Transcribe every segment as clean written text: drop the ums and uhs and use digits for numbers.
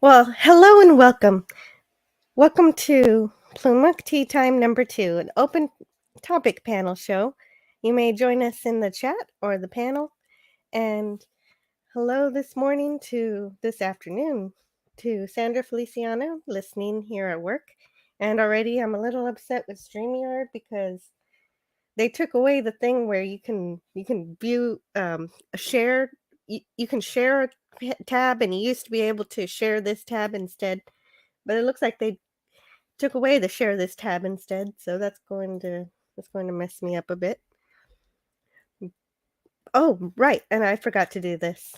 Well, hello and welcome. Welcome to Plomeek Tea Time number 2, an open topic panel show. You may join us in the chat or the panel. And hello this afternoon to Sandra Feliciano listening here at work. And already I'm a little upset with StreamYard because they took away the thing where you can view a share you can share a tab, and you used to be able to share this tab instead, but it looks like they took away the share this tab instead, so that's going to mess me up a bit. Oh, right, and I forgot to do this.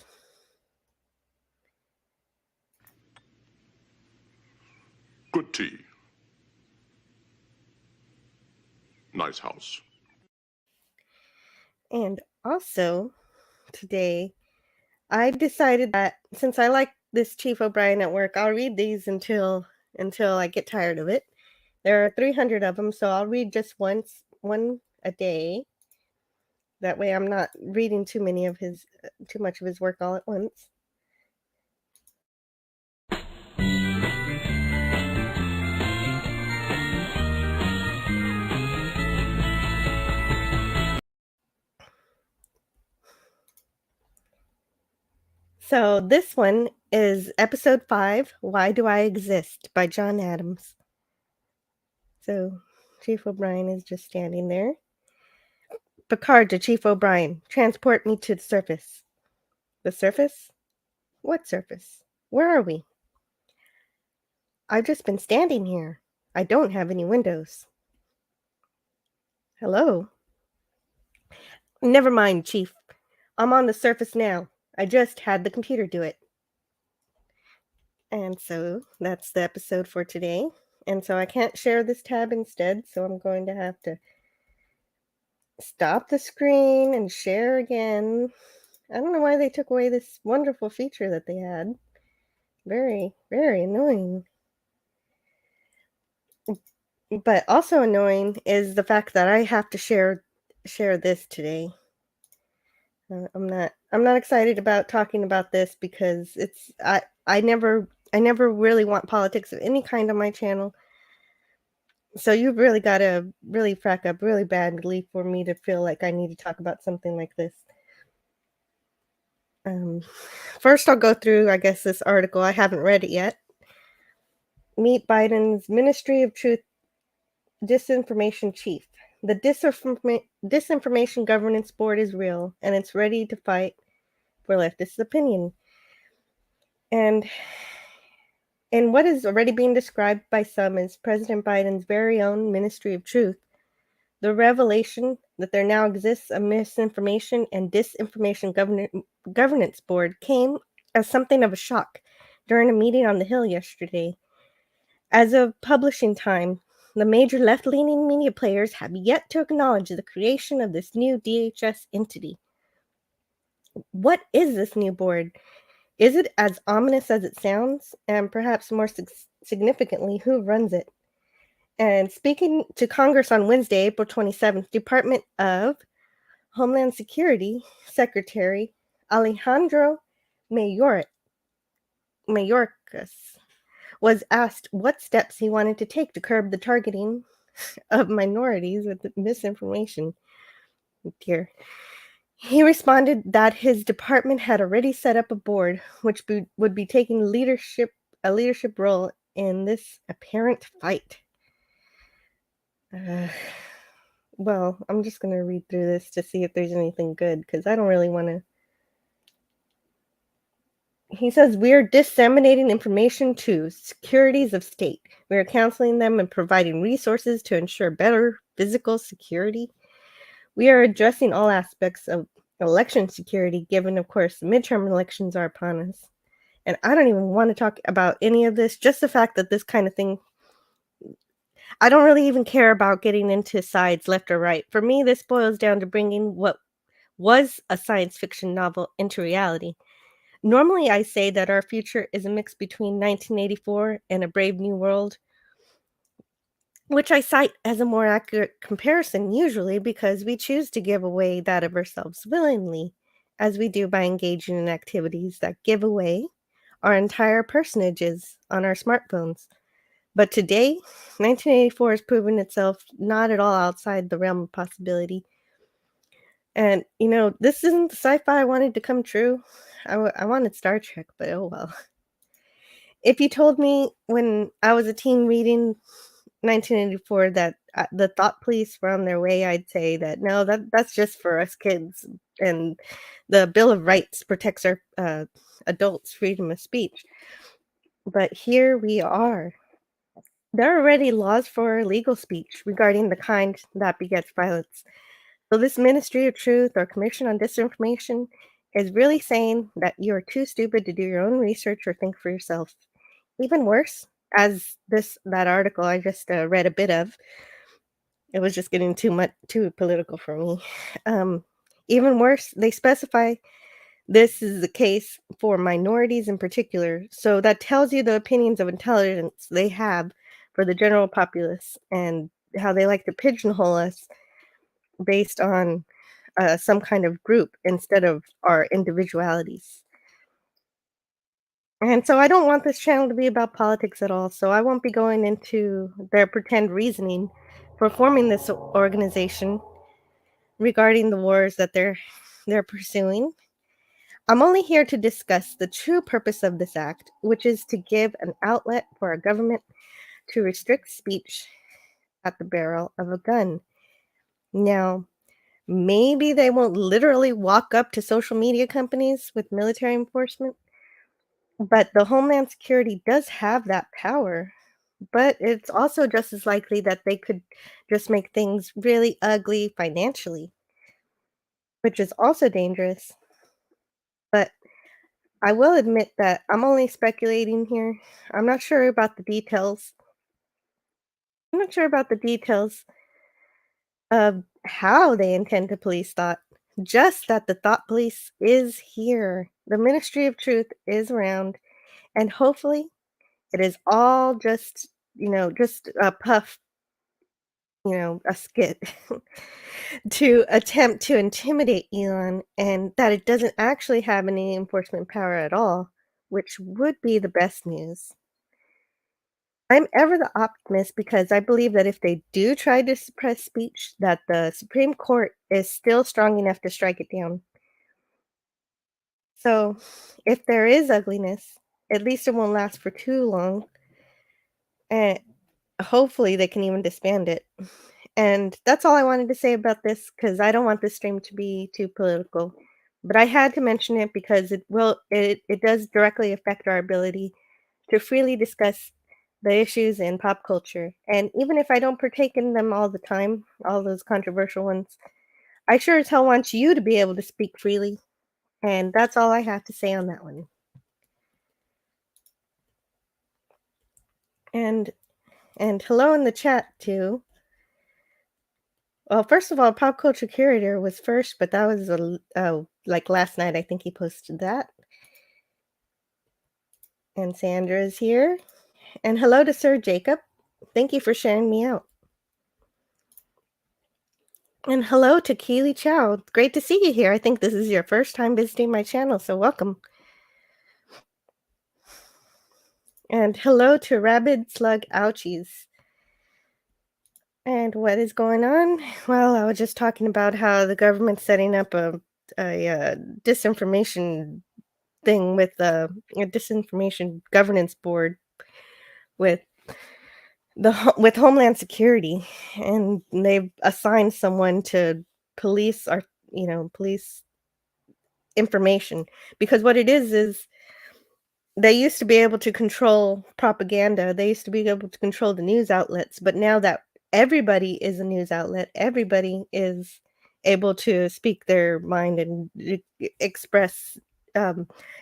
Good tea. Nice house. And also, today, I decided that since I like this Chief O'Brien at work, I'll read these until I get tired of it. There are 300 of them, so I'll read just one a day. That way I'm not reading too much of his work all at once. So this one is episode 5, Why Do I Exist by John Adams. So Chief O'Brien is just standing there. Picard to Chief O'Brien, transport me to the surface. The surface? What surface? Where are we? I've just been standing here. I don't have any windows. Hello? Never mind, Chief. I'm on the surface now. I just had the computer do it. And so that's the episode for today. And so I can't share this tab instead, so I'm going to have to stop the screen and share again. I don't know why they took away this wonderful feature that they had. Very, very annoying. But also annoying is the fact that I have to share this today. I'm not excited about talking about this because I never really want politics of any kind on my channel. So you've really got to really frack up really badly for me to feel like I need to talk about something like this. First, I'll go through, I guess, this article. I haven't read it yet. Meet Biden's Ministry of Truth Disinformation Chief. The Disinformation Governance Board is real, and it's ready to fight for leftist opinion. And in what is already being described by some as President Biden's very own Ministry of Truth, the revelation that there now exists a Misinformation and Disinformation Governance Board came as something of a shock during a meeting on the Hill yesterday. As of publishing time, the major left-leaning media players have yet to acknowledge the creation of this new DHS entity. What is this new board? Is it as ominous as it sounds? And perhaps more significantly, who runs it? And speaking to Congress on Wednesday, April 27th, Department of Homeland Security Secretary Alejandro Mayorkas was asked what steps he wanted to take to curb the targeting of minorities with misinformation. Dear. He responded that his department had already set up a board which would be taking a leadership role in this apparent fight. Well, I'm just going to read through this to see if there's anything good, because I don't really want to. He says, we are disseminating information to securities of state. We are counseling them and providing resources to ensure better physical security. We are addressing all aspects of election security, given, of course, the midterm elections are upon us. And I don't even want to talk about any of this, just the fact that this kind of thing, I don't really even care about getting into sides left or right. For me, this boils down to bringing what was a science fiction novel into reality. Normally, I say that our future is a mix between 1984 and A Brave New World, which I cite as a more accurate comparison usually because we choose to give away that of ourselves willingly, as we do by engaging in activities that give away our entire personages on our smartphones. But today, 1984 has proven itself not at all outside the realm of possibility. And, this isn't the sci-fi I wanted to come true. I wanted Star Trek, but oh well. If you told me when I was a teen reading 1984 that the thought police were on their way, I'd say that no, that's just for us kids. And the Bill of Rights protects our adults' freedom of speech. But here we are. There are already laws for legal speech regarding the kind that begets violence. So this Ministry of Truth or Commission on Disinformation is really saying that you are too stupid to do your own research or think for yourself. Even worse, as that article I just read a bit of, it was just getting too political for me. Um, Even worse, they specify this is the case for minorities in particular. So that tells you the opinions of intelligence they have for the general populace and how they like to pigeonhole us based on some kind of group instead of our individualities. And so I don't want this channel to be about politics at all. So I won't be going into their pretend reasoning for forming this organization regarding the wars that they're pursuing. I'm only here to discuss the true purpose of this act, which is to give an outlet for a government to restrict speech at the barrel of a gun. Now, maybe they won't literally walk up to social media companies with military enforcement, but the Homeland Security does have that power. But it's also just as likely that they could just make things really ugly financially, which is also dangerous. But I will admit that I'm only speculating here. I'm not sure about the details. I'm not sure about the details of how they intend to police thought. Just that the thought police is here. The Ministry of Truth is around, and hopefully it is all just a puff, a skit to attempt to intimidate Elon, and that it doesn't actually have any enforcement power at all, which would be the best news. I'm ever the optimist because I believe that if they do try to suppress speech, that the Supreme Court is still strong enough to strike it down. So, if there is ugliness, at least it won't last for too long, and hopefully they can even disband it. And that's all I wanted to say about this because I don't want this stream to be too political. But I had to mention it because it does directly affect our ability to freely discuss the issues in pop culture. And even if I don't partake in them all the time, all those controversial ones, I sure as hell want you to be able to speak freely. And that's all I have to say on that one. And hello in the chat too. Well, first of all, Pop Culture Curator was first, but that was like last night. I think he posted that. And Sandra is here. And hello to Sir Jacob. Thank you for sharing me out. And hello to Keely Chow. Great to see you here. I think this is your first time visiting my channel, so welcome. And hello to Rabid Slug Ouchies. And what is going on? Well, I was just talking about how the government's setting up a disinformation thing with a disinformation governance board with with Homeland Security, and they've assigned someone to police our police information, because what it is they used to be able to control propaganda. They used to be able to control the news outlets, but now that everybody is a news outlet, everybody is able to speak their mind and express.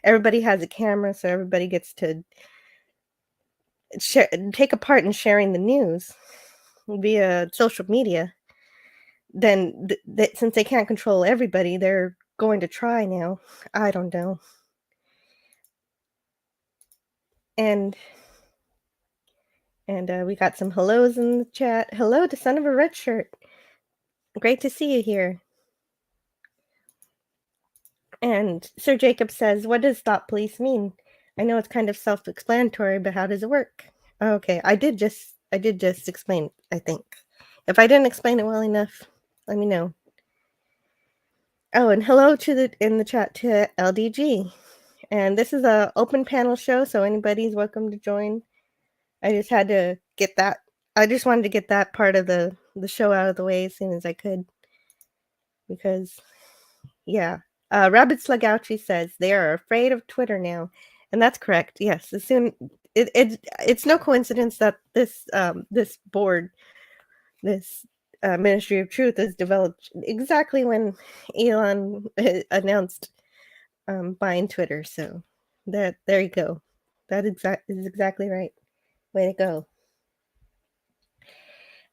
Everybody has a camera, so everybody gets to take a part in sharing the news via social media. Then, since they can't control everybody, they're going to try now. I don't know. And we got some hellos in the chat. Hello to Son of a Red Shirt. Great to see you here. And Sir Jacob says, what does thought police mean? I know it's kind of self-explanatory, but how does it work? Okay, I did just explain, I think. If I didn't explain it well enough, let me know. Oh, and hello to the in the chat to LDG. And this is a open panel show, so anybody's welcome to join. I just had to get that. I just wanted to get that part of the show out of the way as soon as I could, because yeah. Rabbit Slugouchy says they are afraid of Twitter now, and that's correct. Yes, as soon it's no coincidence that this board, this Ministry of Truth, is developed exactly when Elon announced buying Twitter. So there you go. That is exactly right. Way to go.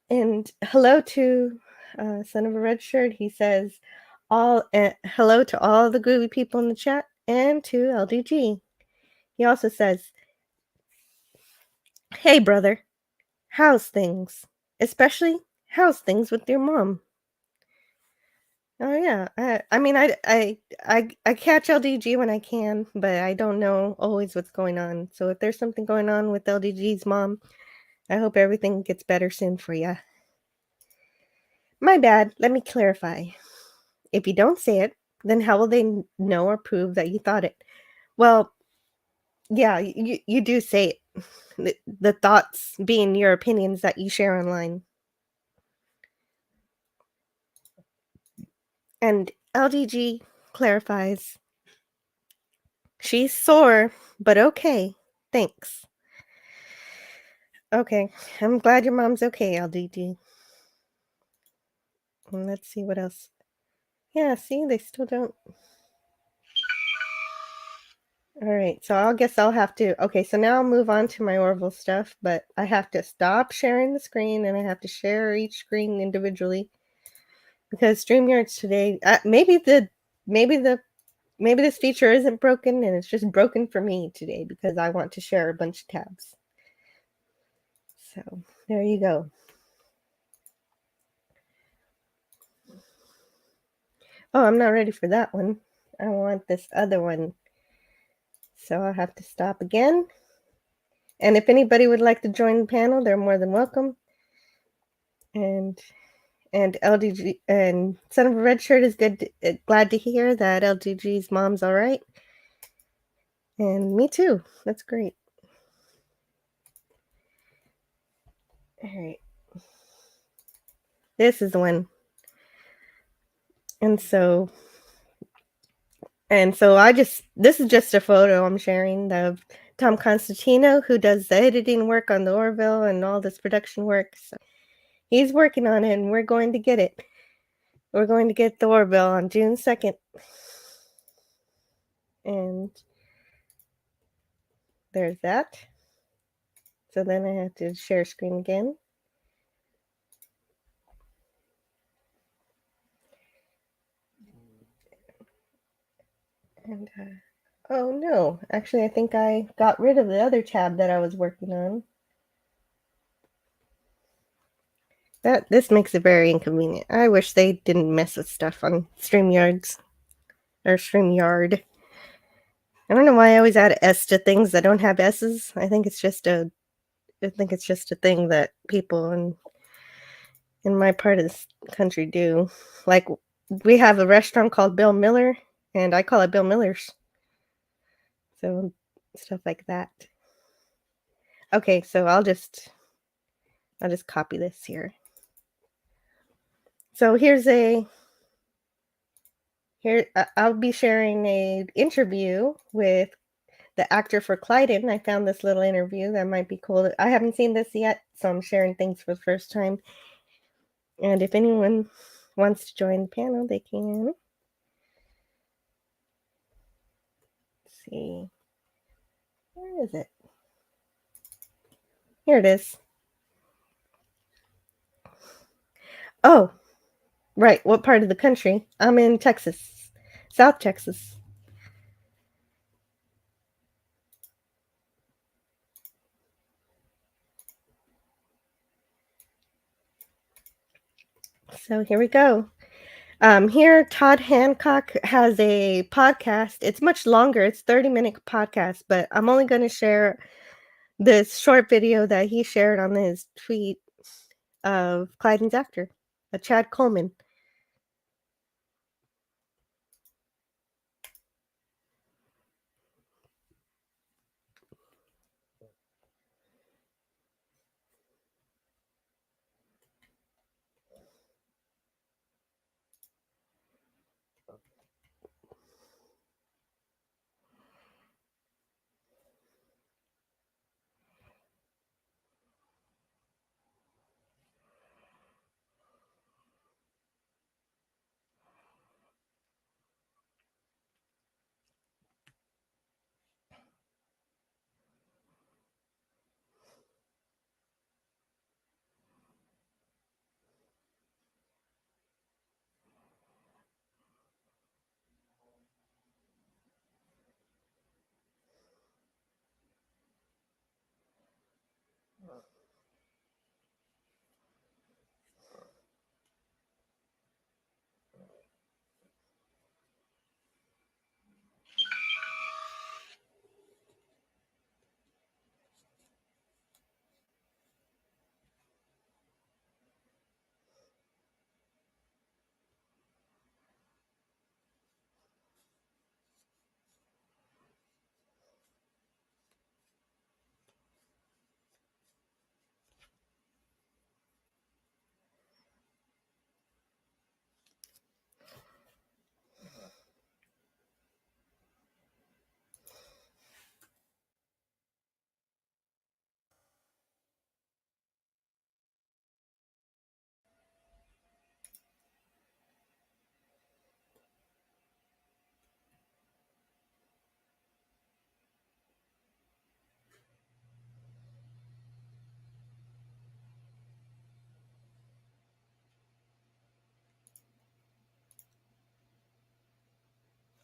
And hello to Son of a Red Shirt. He says, hello to all the groovy people in the chat and to LDG. He also says, hey brother, how's things? Especially, how's things with your mom? Oh yeah, I mean I catch LDG when I can, but I don't know always what's going on. So if there's something going on with LDG's mom, I hope everything gets better soon for ya. My bad. Let me clarify. If you don't say it, then how will they know or prove that you thought it? Well, yeah, you do say it. The thoughts being your opinions that you share online. And LDG clarifies, she's sore, but okay. Thanks. Okay, I'm glad your mom's okay, LDG. And let's see what else. Yeah, see, they still don't. All right, so I guess I'll have to. Okay, so now I'll move on to my Orville stuff, but I have to stop sharing the screen and I have to share each screen individually because StreamYards today, maybe this feature isn't broken and it's just broken for me today because I want to share a bunch of tabs. So there you go. Oh, I'm not ready for that one. I want this other one. So I'll have to stop again. And if anybody would like to join the panel, they're more than welcome. And LDG and Son of a Red Shirt is glad to hear that LDG's mom's all right. And me too. That's great. All right. This is the one. And so this is just a photo I'm sharing of Tom Constantino, who does the editing work on the Orville and all this production work. So he's working on it and we're going to get it. We're going to get the Orville on June 2nd. And there's that. So then I have to share screen again. And oh no, actually I think I got rid of the other tab that I was working on. This makes it very inconvenient. I wish they didn't mess with stuff on StreamYards or StreamYard. I don't know why I always add S to things that don't have S's. I think it's just a thing that people in my part of this country do. Like we have a restaurant called Bill Miller and I call it Bill Miller's. So stuff like that. Okay, so I'll just copy this here. So I'll be sharing a interview with the actor for Clyden. I found this little interview that might be cool. I haven't seen this yet, so I'm sharing things for the first time. And if anyone wants to join the panel, they can. Let's see. Where is it? Here it is. Oh, right. What part of the country? I'm in Texas, South Texas. So here we go. Here, Todd Hancock has a podcast. It's much longer. It's 30-minute podcast, but I'm only going to share this short video that he shared on his tweet of Clyde's actor, Chad Coleman.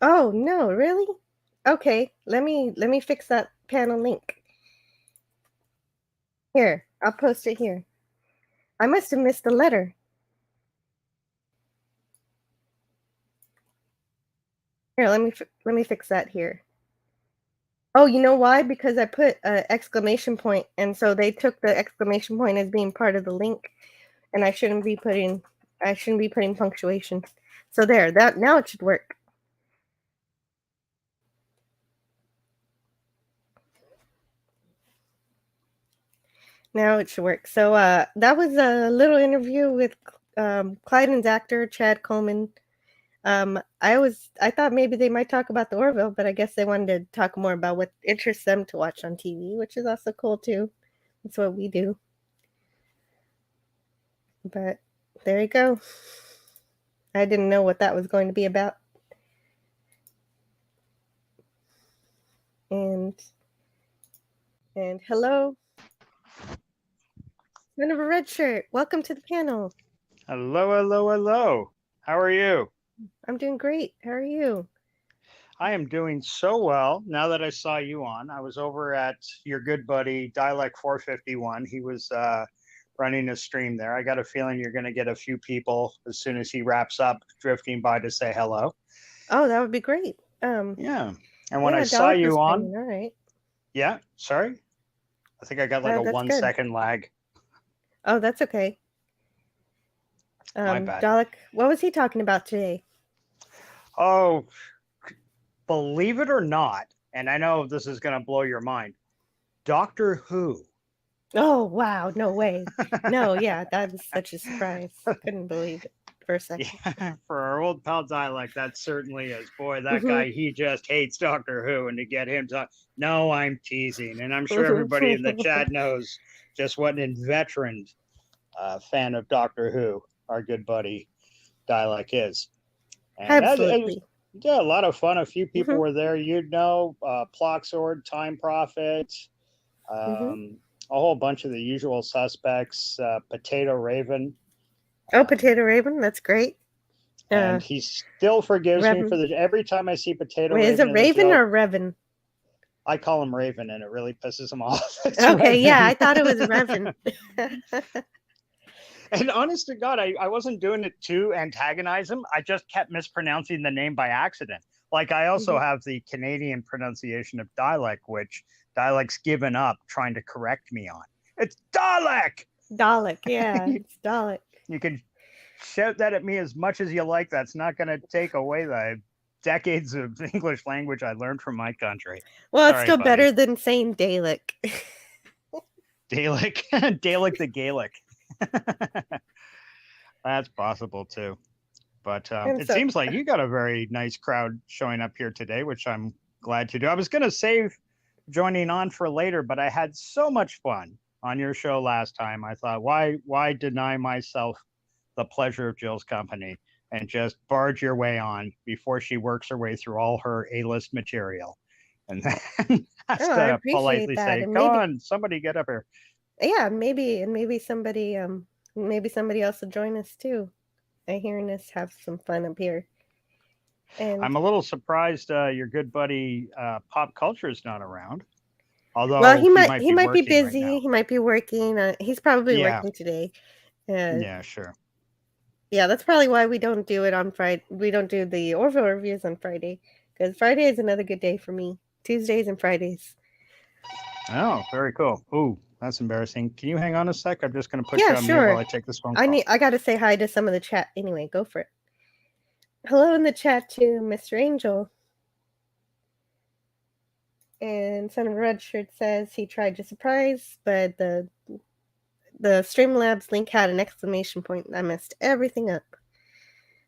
Oh, no, really? Okay, let me fix that panel link. Here, I'll post it here. I must have missed the letter. Here, let me fix that here. Oh, you know why? Because I put an exclamation point, and so they took the exclamation point as being part of the link, and I shouldn't be putting punctuation. So there, that now it should work. Now it should work. So that was a little interview with Clyde's actor Chad Coleman. I thought maybe they might talk about the Orville, but I guess they wanted to talk more about what interests them to watch on TV, which is also cool too. That's what we do. But there you go. I didn't know what that was going to be about. And hello, son of a red shirt. Welcome to the panel. Hello, hello, hello. How are you? I'm doing great. How are you? I am doing so well now that I saw you on. I was over at your good buddy Dialect 451. He was running a stream there. I got a feeling you're going to get a few people as soon as he wraps up drifting by to say hello. Oh, that would be great. Yeah. And when I yeah, saw Dalek you was on, playing, all right. yeah, sorry. I think I got like a That's 1 good. second lag. Oh, that's okay. My bad. Dalek, what was he talking about today? Oh, believe it or not, and I know this is going to blow your mind, Doctor Who. Oh, wow. No way. No, yeah, that was such a surprise. Couldn't believe it for a second. Yeah, for our old pal Dialect, that certainly is. Boy, that guy, he just hates Doctor Who. And to get him to, no, I'm teasing. And I'm sure everybody in the chat knows just what an inveterate fan of Doctor Who our good buddy Dialect is. And Absolutely. yeah, a lot of fun. A few people were there, Ploxord, Time Prophet, a whole bunch of the usual suspects, Potato Raven. Oh, Potato Raven, that's great. And he still forgives Raven. me for every time I see Potato Wait, Raven. is it Raven or Revan? I call him Raven, and it really pisses him off. Okay, Revan. Yeah, I thought it was Revan. And honest to God, I wasn't doing it to antagonize him. I just kept mispronouncing the name by accident. Like I also have the Canadian pronunciation of Dalek, which Dalek's given up trying to correct me on. It's Dalek! Dalek, yeah, it's Dalek. You can shout that at me as much as you like. That's not going to take away the decades of English language I learned from my country. Well, it's Sorry, still buddy. better than saying Dalek. Dalek, Dalek the Gaelic. That's possible too. But it seems like you got a very nice crowd showing up here today, which I'm glad to do. I was going to save joining on for later, but I had so much fun on your show last time. I thought, why deny myself the pleasure of Jill's company and just barge your way on before she works her way through all her A-list material? And then has to politely say, "Come on, somebody get up here." Yeah, maybe somebody else will join us too. I'm hearing us have some fun up here. And I'm a little surprised your good buddy Pop Culture is not around. Although well, he might be busy. Right, he might be working. He's probably working today. Yeah, sure. Yeah, that's probably why we don't do it on Friday. We don't do the Orville reviews on Friday, because Friday is another good day for me. Tuesdays and Fridays. Oh, very cool. Ooh, that's embarrassing. Can you hang on a sec? I'm just going to put you on mute while I take this phone call. I got to say hi to some of the chat. Anyway, go for it. Hello in the chat to Mr. Angel. And Son of a Red Shirt says he tried to surprise, but the Streamlabs link had an exclamation point. I messed everything up.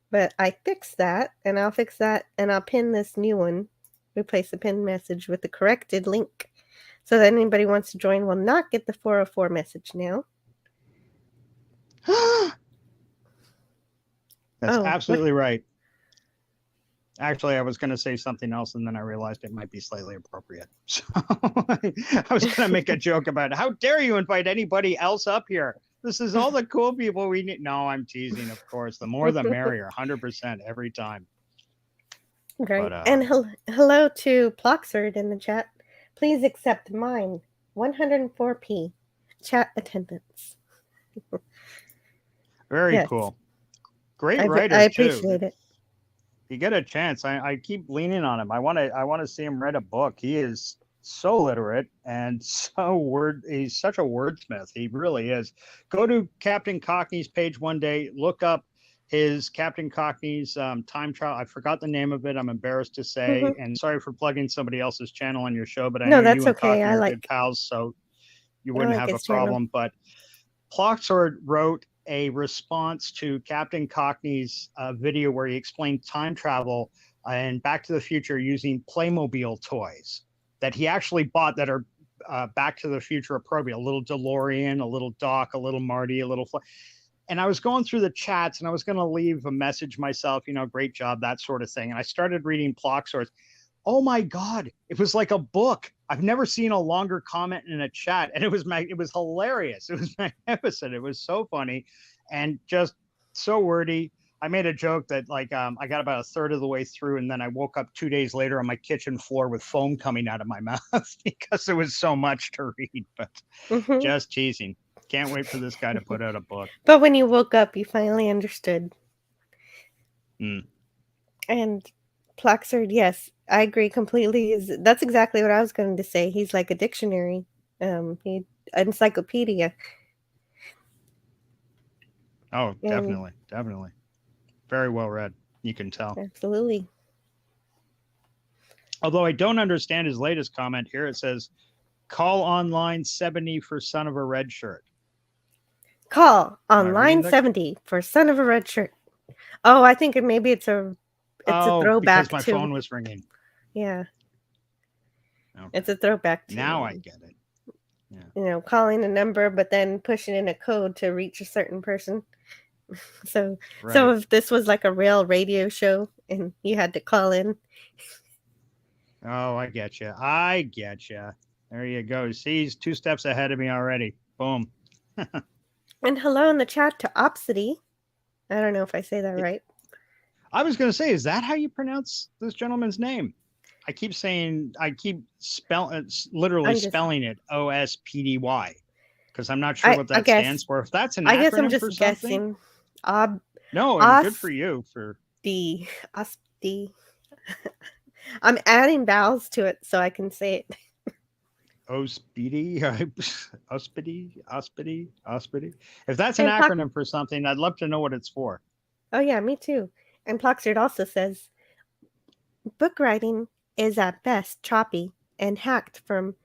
But I fixed that, and I'll fix that, and I'll pin this new one. Replace the pinned message with the corrected link, so that anybody who wants to join will not get the 404 message now. That's absolutely right. Actually, I was going to say something else, and then I realized it might be slightly appropriate. So I was going to make a joke about, how dare you invite anybody else up here? This is all the cool people we need. No, I'm teasing, of course. The more the merrier, 100% every time. Great. But, and hello to Ploxerd in the chat. Please accept mine. 104p. Chat attendance. Very cool. Great writer, I appreciate it. You get a chance. I keep leaning on him. I want to see him write a book. He is so literate and he's such a wordsmith. He really is. Go to Captain Cockney's page one day, look up his Captain Cockney's time trial. I forgot the name of it. I'm embarrassed to say, and sorry for plugging somebody else's channel on your show, but I know that's you and okay. Cockney are good pals, so you wouldn't have a problem. But Ploxord wrote a response to Captain Cockney's video where he explained time travel and Back to the Future using Playmobil toys that he actually bought that are Back to the Future appropriate. A little DeLorean, a little Doc, a little Marty, a little... And I was going through the chats and I was going to leave a message myself, great job, that sort of thing. And I started reading Ploxord's. Oh my God, it was like a book. I've never seen a longer comment in a chat, and it was hilarious. It was magnificent. It was so funny and just so wordy. I made a joke that I got about a third of the way through, and then I woke up 2 days later on my kitchen floor with foam coming out of my mouth because it was so much to read, but just teasing. Can't wait for this guy to put out a book. But when you woke up, you finally understood. And Ploxerd, yes, I agree completely. That's exactly what I was going to say. He's like a dictionary, encyclopedia. Oh, definitely. Very well read. You can tell. Absolutely. Although I don't understand his latest comment here. It says, call online 70 for Son of a Red Shirt. Call on line 70 for Son of a Red Shirt. Oh, I think maybe it's a throwback because my phone was ringing. Yeah. Okay. It's a throwback to... Now I get it. Yeah. Calling a number, but then pushing in a code to reach a certain person. So if this was like a real radio show and you had to call in. Oh, I get you. There you go. See, he's 2 steps ahead of me already. Boom. And hello in the chat to Opsity. I don't know if I say that right. I was going to say, is that how you pronounce this gentleman's name? I keep spelling it OSPDY. Because I'm not sure what that stands for. If that's an I guess I'm acronym for just something. guessing. No, and good for you for OSPD. I'm adding vowels to it so I can say it. OSPD, OSPD. If that's an And acronym for something, I'd love to know what it's for. Oh yeah, me too. And Ploxard also says, book writing is at best choppy and hacked from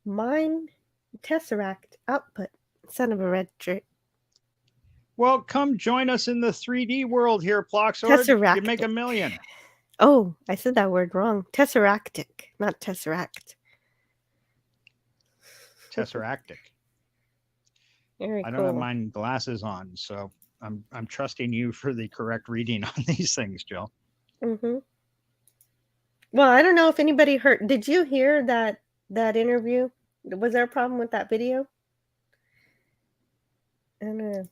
mine tesseract output. Son of a red shirt. Well, come join us in the 3D world here, Ploxard. You make $1 million. Oh, I said that word wrong. Tesseractic, not tesseract. Tesseractic. Very I cool. don't have my glasses on, so I'm trusting you for the correct reading on these things, Jill. Mm-hmm. Well, I don't know if anybody heard. Did you hear that interview? Was there a problem with that video? I don't know.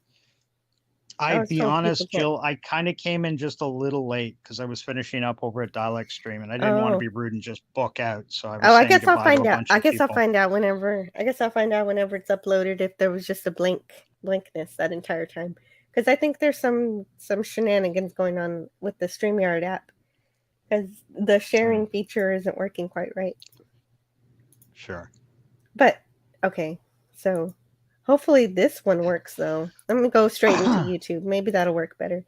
I'd be honest, Jill, I kind of came in just a little late because I was finishing up over at Dialect Stream, and I didn't want to be rude and just book out. So I was I guess I'll find out. I guess I'll find out whenever it's uploaded if there was just a blankness that entire time. Because I think there's some shenanigans going on with the StreamYard app. Because the sharing feature isn't working quite right. Sure. But, okay. So, hopefully this one works, though. I'm going to go straight into YouTube. Maybe that'll work better.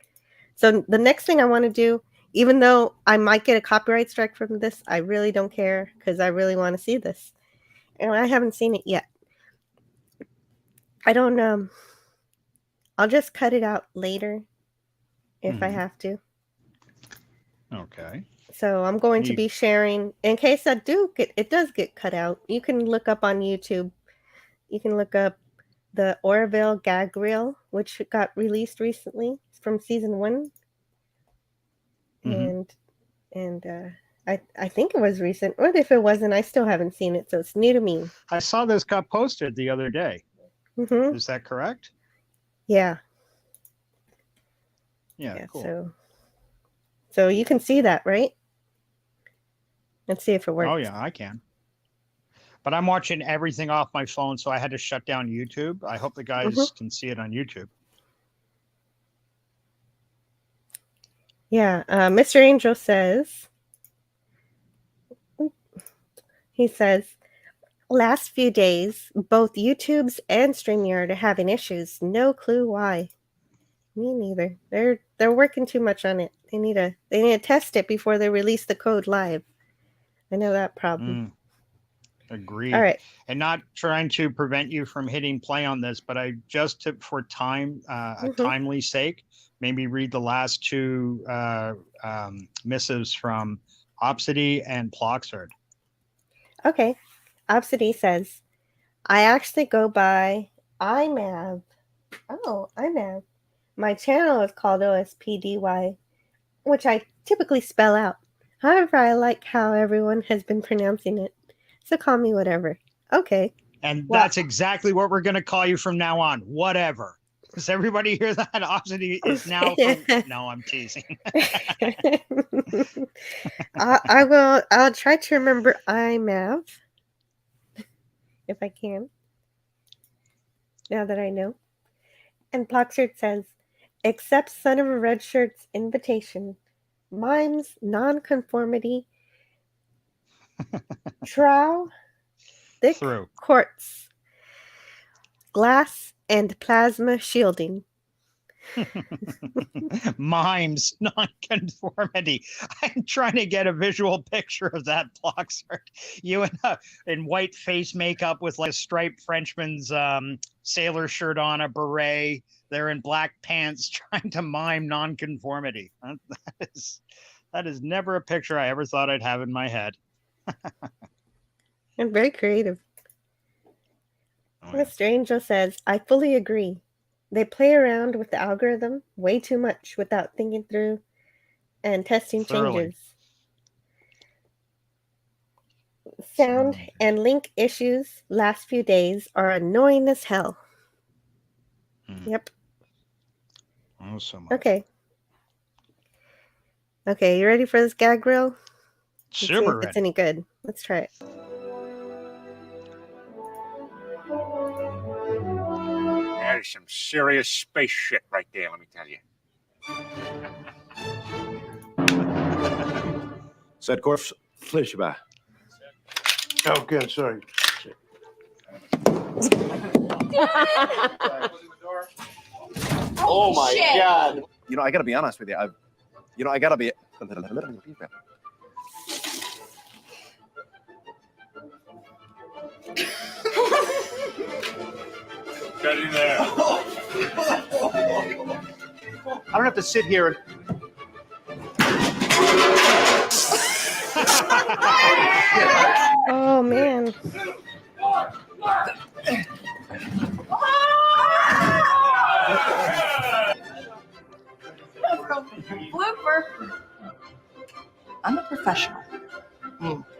So, the next thing I want to do, even though I might get a copyright strike from this, I really don't care because I really want to see this. And I haven't seen it yet. I don't, I'll just cut it out later if I have to. Okay. So I'm going to be sharing, in case it does get cut out, you can look up on YouTube. You can look up the Orville Gag reel, which got released recently from season 1. And I think it was recent. Or if it wasn't, I still haven't seen it, so it's new to me. I saw this got posted the other day. Mm-hmm. Is that correct? Yeah. Yeah, cool. So you can see that, right? Let's see if it works. Oh, yeah, I can. But I'm watching everything off my phone, so I had to shut down YouTube. I hope the guys can see it on YouTube. Yeah, Mr. Angel says, last few days, both YouTube's and StreamYard are having issues. No clue why. Me neither. They're working too much on it. They need to test it before they release the code live. I know that problem. Agreed. All right. And not trying to prevent you from hitting play on this, but I just took for time, a timely sake, maybe read the last 2 missives from Opsidy and Ploxard. Okay. Opsidy says, I actually go by IMAV. Oh, IMAV. My channel is called OSPDY, which I typically spell out. However, I like how everyone has been pronouncing it. So call me whatever. Okay. And that's exactly what we're going to call you from now on. Whatever. Does everybody hear that? Opsidy is now no, I'm teasing. I'll try to remember IMAV if I can. Now that I know. And Ploxard says, accept Son of a Red Shirt's invitation. Mimes nonconformity. Trow. Thick quartz. Glass and plasma shielding. Mimes nonconformity. I'm trying to get a visual picture of that, Ploxard. You in white face makeup with like a striped Frenchman's sailor shirt on, a beret. They're in black pants trying to mime nonconformity. That is never a picture I ever thought I'd have in my head. I'm very creative. Mr. Angel says, I fully agree. They play around with the algorithm way too much without thinking through and testing changes. Sound and link issues last few days are annoying as hell. Yep. Oh, so much. Okay. Okay, you ready for this gag reel? Super ready. If it's any good. Let's try it. is some serious space shit right there, let me tell you. Set course, flashback. Oh, good. Sorry. Oh my shit. God! You know, I gotta be honest with you. I gotta be. Get in there. I don't have to sit here and. Oh man. Blooper. I'm a professional.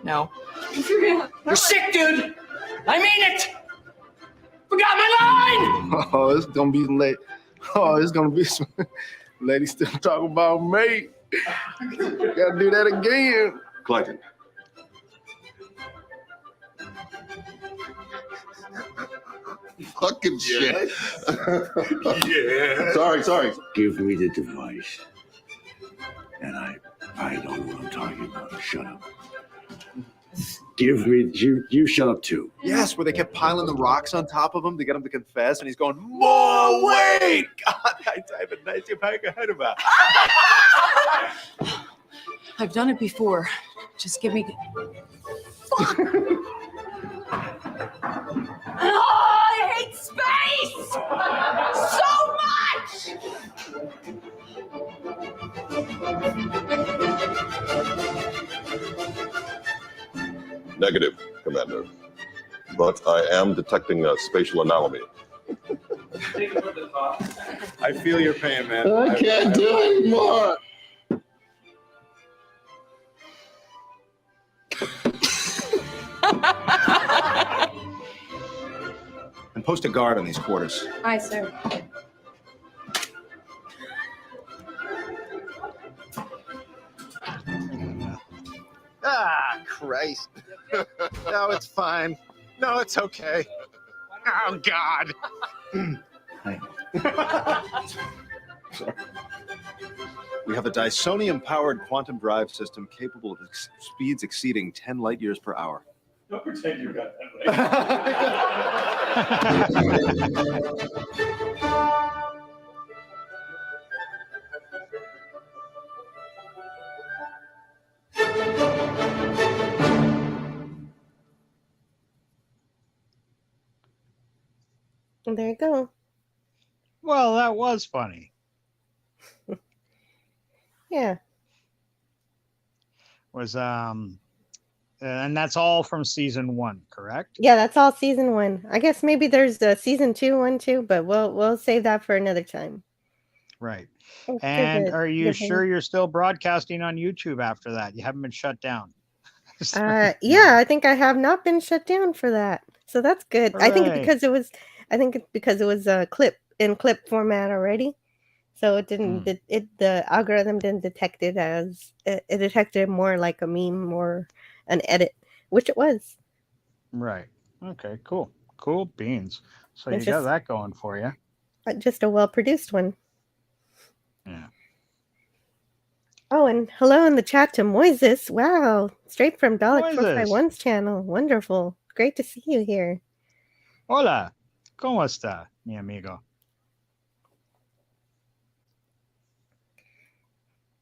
No. You're sick, dude. I mean it. Forgot my line. Oh, it's gonna be late. Oh, it's gonna be some lady still talking about me. Gotta do that again. Clayton. Fucking shit. Yeah. Sorry. Give me the device, and I know what I'm talking about. Shut up. Give me you. Shut up too. Yes, where they kept piling the rocks on top of him to get him to confess, and he's going, "More weight!" God, I type a nice pack ahead of that. I've done it before. Just give me. Fuck. Oh, I hate space so much. Negative, Commander. But I am detecting a spatial anomaly. I feel your pain, man. I can't do it anymore. And post a guard on these quarters. Aye, sir. Ah, Christ. No, it's fine. No, it's okay. Oh, God. Sorry. We have a Dysonium-powered quantum drive system capable of speeds exceeding 10 light years per hour. Don't pretend you got that And there you go. Well, that was funny. Yeah. Was and that's all from season 1, correct? Yeah, that's all season 1. I guess maybe there's a season 2 one too, but we'll save that for another time. Right. Oh, And good. are you Good sure you're still broadcasting on YouTube after that? You haven't been shut down. Yeah, I think I have not been shut down for that. So that's good. I think Hooray. it's because it was a clip format already. So it didn't the algorithm didn't detect it as it detected it more like a meme or an edit, which it was. Right. Okay, cool. Cool beans. So It's you got just- that going for you. Just a well-produced one. Yeah. Oh, and hello in the chat to Moises. Wow, straight from Dalek Moises. 451's channel. Wonderful. Great to see you here. Hola. ¿Cómo está, mi amigo?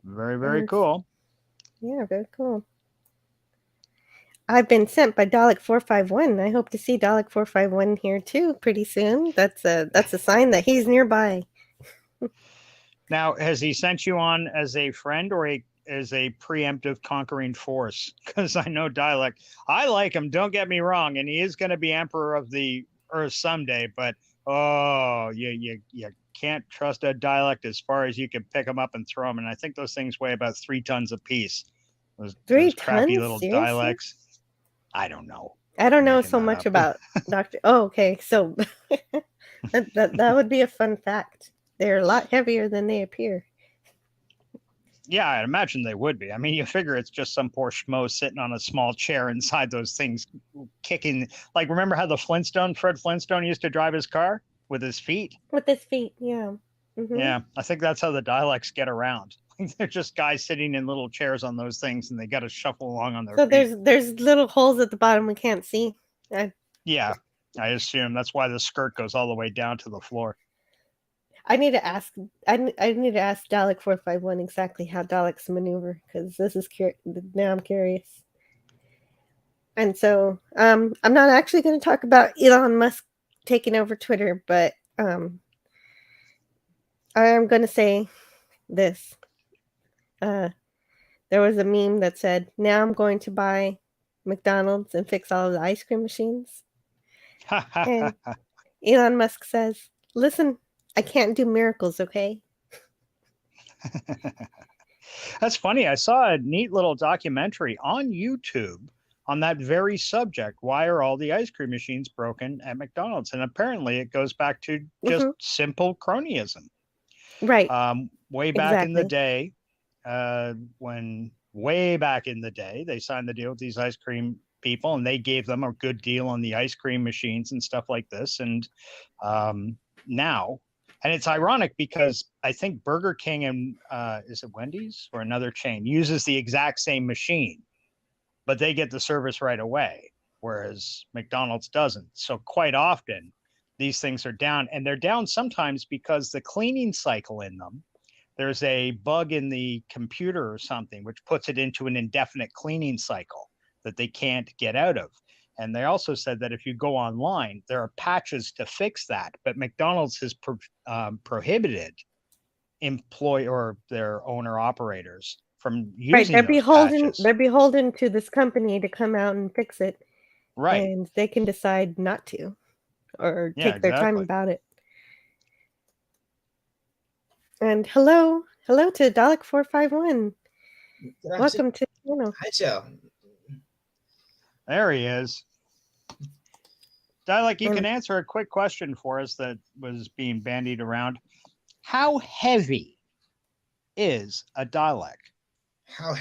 Very, very Yes. cool. Yeah, very cool. I've been sent by Dalek 451. I hope to see Dalek 451 here too pretty soon. That's a sign that he's nearby. Now, has he sent you on as a friend or as a preemptive conquering force? Because I know Dalek. I like him, don't get me wrong, and he is going to be Emperor of the Earth someday, but you can't trust a dialect as far as you can pick them up and throw them. And I think those things weigh about 3 tons apiece. Those 3 crappy tons? little Seriously? dialects. I don't know. I don't know Making so that much up. about Dr. Oh, okay. So that would be a fun fact. They're a lot heavier than they appear. Yeah, I'd imagine they would be. I mean, you figure it's just some poor schmo sitting on a small chair inside those things, kicking. Like, remember how Fred Flintstone used to drive his car? with his feet. With his feet, yeah. Mhm. Yeah, I think that's how the Daleks get around. They're just guys sitting in little chairs on those things, and they got to shuffle along on their So feet. there's little holes at the bottom we can't see. Yeah, I assume that's why the skirt goes all the way down to the floor. I need to ask. I need to ask Dalek 451 exactly how Daleks maneuver, because this is now I'm curious. And so I'm not actually going to talk about Elon Musk taking over Twitter, but I am going to say this. There was a meme that said, "Now I'm going to buy McDonald's and fix all of the ice cream machines." And Elon Musk says, "Listen, I can't do miracles, okay?" That's funny. I saw a neat little documentary on YouTube on that very subject. Why are all the ice cream machines broken at McDonald's? And apparently it goes back to just simple cronyism. Right. Way back in the day, way back in the day, they signed the deal with these ice cream people, and they gave them a good deal on the ice cream machines and stuff like this. And now, and it's ironic because I think Burger King and is it Wendy's or another chain uses the exact same machine, but they get the service right away, whereas McDonald's doesn't. So quite often these things are down, and they're down sometimes because the cleaning cycle in them, there's a bug in the computer or something, which puts it into an indefinite cleaning cycle that they can't get out of. And they also said that if you go online, there are patches to fix that, but McDonald's has prohibited their owner operators from using those patches. They're beholden to this company to come out and fix it. Right. And they can decide not to or take their time about it. And hello to Dalek 451. Welcome to the channel. Hi, Joe. There he is. Dalek, you can answer a quick question for us that was being bandied around. How heavy is a Dalek? How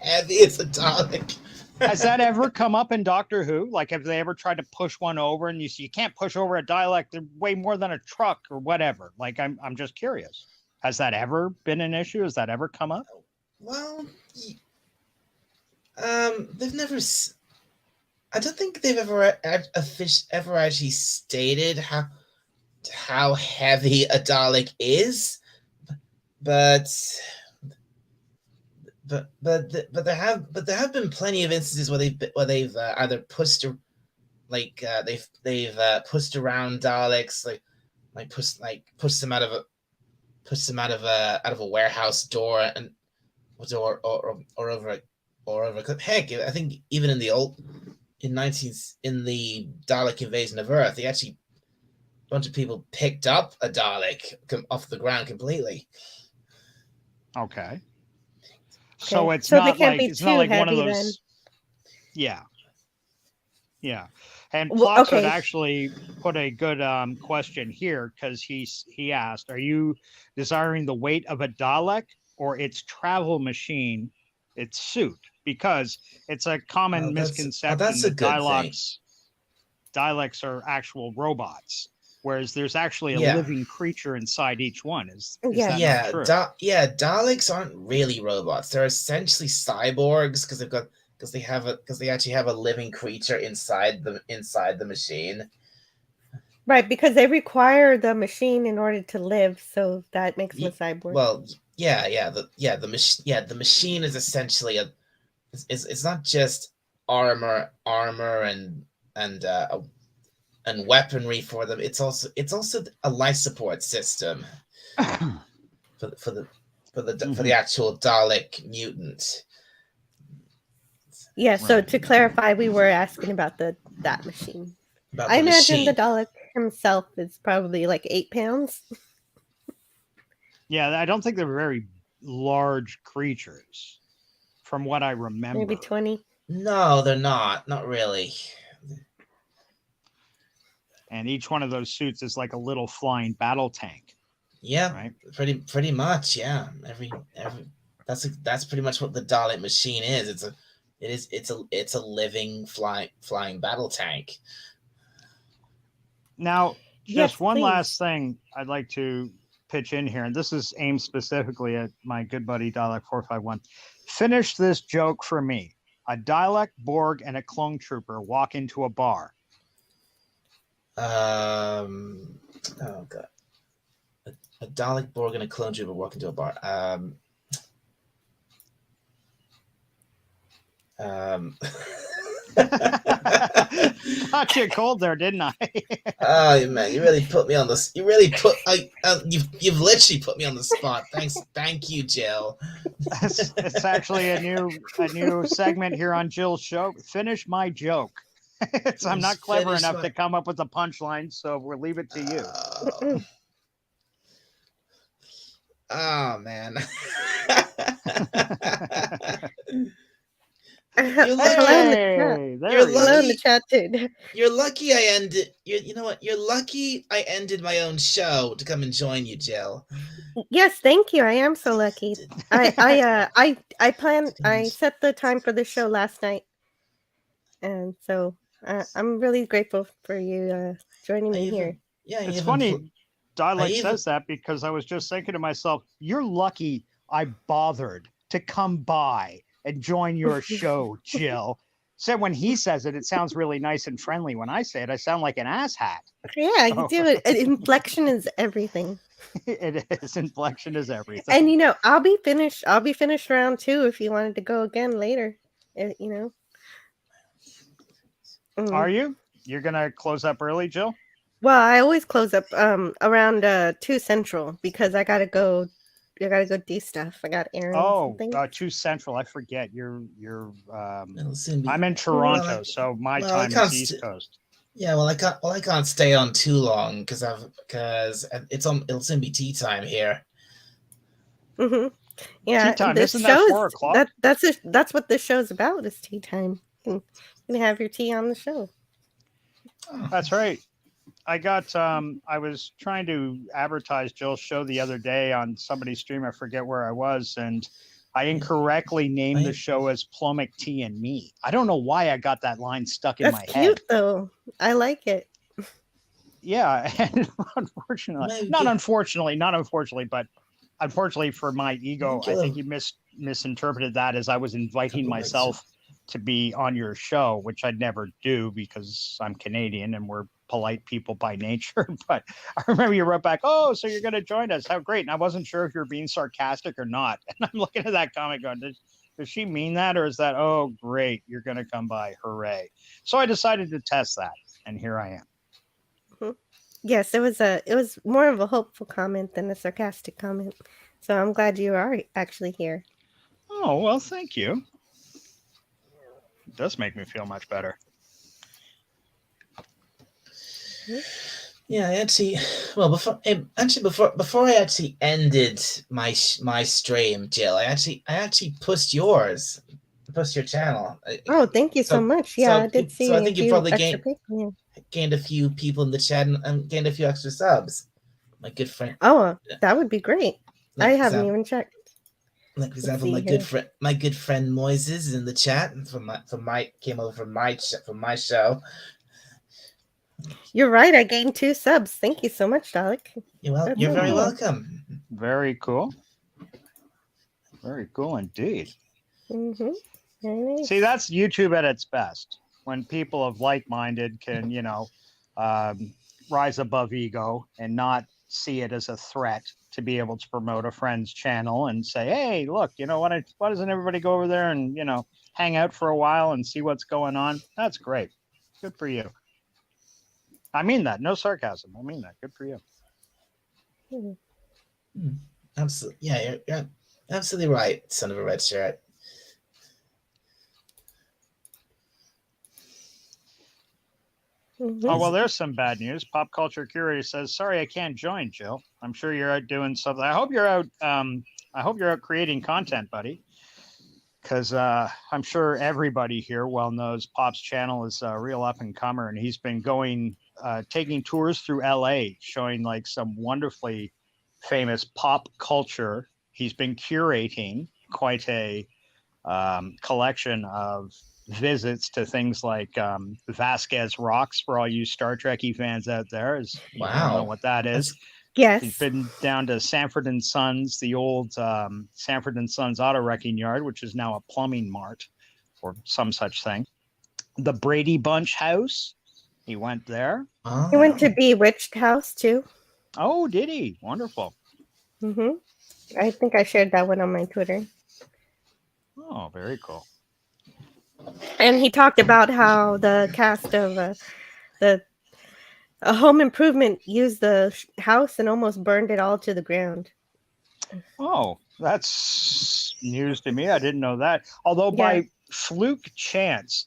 heavy is a Dalek? Has that ever come up in Doctor Who? Like, have they ever tried to push one over and you can't push over a Dalek? They're way more than a truck or whatever. Like, I'm just curious. Has that ever been an issue? Has that ever come up? Well, they've never. I don't think they've ever actually stated how heavy a Dalek is, but there have been plenty of instances where they've either pushed they've pushed around Daleks, pushed them out of a warehouse door and or over heck, I think even in the Dalek invasion of Earth, they actually a bunch of people picked up a Dalek off the ground completely. Okay. So it's not like one of those. Then. Yeah. Yeah. And Plox would actually put a good question here because he asked, are you desiring the weight of a Dalek or its travel machine, its suit? Because it's a common misconception that Daleks are actual robots, whereas there's actually a living creature inside each one. Is that not true? Daleks aren't really robots. They're essentially cyborgs because they actually have a living creature inside the machine. Right, because they require the machine in order to live, so that makes them a cyborg. Well, the machine is essentially it's not just armor and weaponry for them. It's also a life support system for the actual Dalek mutant. Yeah. So to clarify, we were asking about that machine. I imagine the Dalek himself is probably like 8 pounds. Yeah, I don't think they're very large creatures, from what I remember. Maybe 20. No, they're not. Not really. And each one of those suits is like a little flying battle tank. Yeah, right. Pretty much. Yeah, that's pretty much what the Dalek machine is. It's a living flying battle tank. Now, Yes, Just one please. last thing I'd like to pitch in here, and this is aimed specifically at my good buddy Dialect 451. Finish this joke for me. A Dialect, Borg, and a clone trooper walk into a bar. Oh god. A Dalek, Borg, and a clone trooper walk into a bar. Got you cold there, didn't I? Oh man, you really put me on this. You really put. You've literally put me on the spot. Thank you, Jill. It's actually a new segment here on Jill's show. Finish my joke. I'm not clever enough to come up with a punchline, so we'll leave it to you. Oh man. Hello in the chat too. You're lucky I ended. You know what? You're lucky I ended my own show to come and join you, Jill. Yes, thank you. I am so lucky. I set the time for the show last night, and so I'm really grateful for you joining me here. Yeah, it's funny. Dialect says that because I was just thinking to myself, you're lucky I bothered to come by and join your show, Jill. So when he says it, it sounds really nice and friendly. When I say it, I sound like an asshat. Yeah, you do it. Inflection is everything. It is. Inflection is everything. And I'll be finished. I'll be finished round 2 if you wanted to go again later. Are you? You're gonna close up early, Jill? Well, I always close up around 2 Central because I gotta go do stuff. I got errands. 2 Central. I forget. You're I'm in Toronto, so my time is East Coast. Yeah, well, I can't stay on too long because it'll soon be tea time here. Mm-hmm. Yeah, tea time. Isn't that 4 o'clock? That's what this show's about. Is tea time. You can have your tea on the show. That's right. I was trying to advertise Jill's show the other day on somebody's stream. I forget where I was, and I incorrectly named the show as Plomeek Tea and Me. I don't know why I got that line stuck in my head. That's cute, though. I like it. Yeah, and not unfortunately, but unfortunately for my ego, I think you misinterpreted that as I was inviting myself to be on your show, which I'd never do because I'm Canadian and we're polite people by nature. But I remember you wrote back, "Oh, so you're going to join us? How great!" And I wasn't sure if you're being sarcastic or not. And I'm looking at that comment going, "Does she mean that, or is that? Oh, great, you're going to come by, hooray!" So I decided to test that, and here I am. Mm-hmm. Yes, it was more of a hopeful comment than a sarcastic comment. So I'm glad you are actually here. Oh well, thank you. It does make me feel much better. Yeah, actually, well, before I actually ended my stream, Jill, I actually pushed your channel. Oh, thank you so much. Yeah, I did see. So I think you probably gained a few people in the chat and gained a few extra subs. My good friend. Oh, that would be great. I haven't even checked. Like for example, my good friend Moises is in the chat came over from my show. You're right. I gained 2 subs. Thank you so much, Dalek. You're very welcome. Very cool. Very cool indeed. Mm-hmm. Very nice. See, that's YouTube at its best. When people of like-minded can, rise above ego and not see it as a threat to be able to promote a friend's channel and say, "Hey, look, why doesn't everybody go over there and hang out for a while and see what's going on?" That's great. Good for you. I mean that. No sarcasm. I mean that. Good for you. Absolutely. Yeah, you're absolutely right, son of a red shirt. Mm-hmm. Oh, well, there's some bad news. Pop Culture Curator says, "Sorry, I can't join, Jill. I'm sure you're out doing something. I hope you're out creating content, buddy. Because I'm sure everybody here well knows Pop's channel is a real up-and-comer, and he's been taking tours through LA, showing like some wonderfully famous pop culture. He's been curating quite a collection of visits to things like Vasquez Rocks for all you Star Trekky fans out there. As you all know Wow. what that is. Yes. He's been down to Sanford and Sons, the old Sanford and Sons auto wrecking yard, which is now a plumbing mart or some such thing. The Brady Bunch house. He went there. He went to Bewitched House too. Oh, did he? Wonderful. I think I shared that one on my Twitter. Oh, very cool. And he talked about how the cast of the Home Improvement used the house and almost burned it all to the ground. Oh, that's news to me. I didn't know that. Although by fluke chance,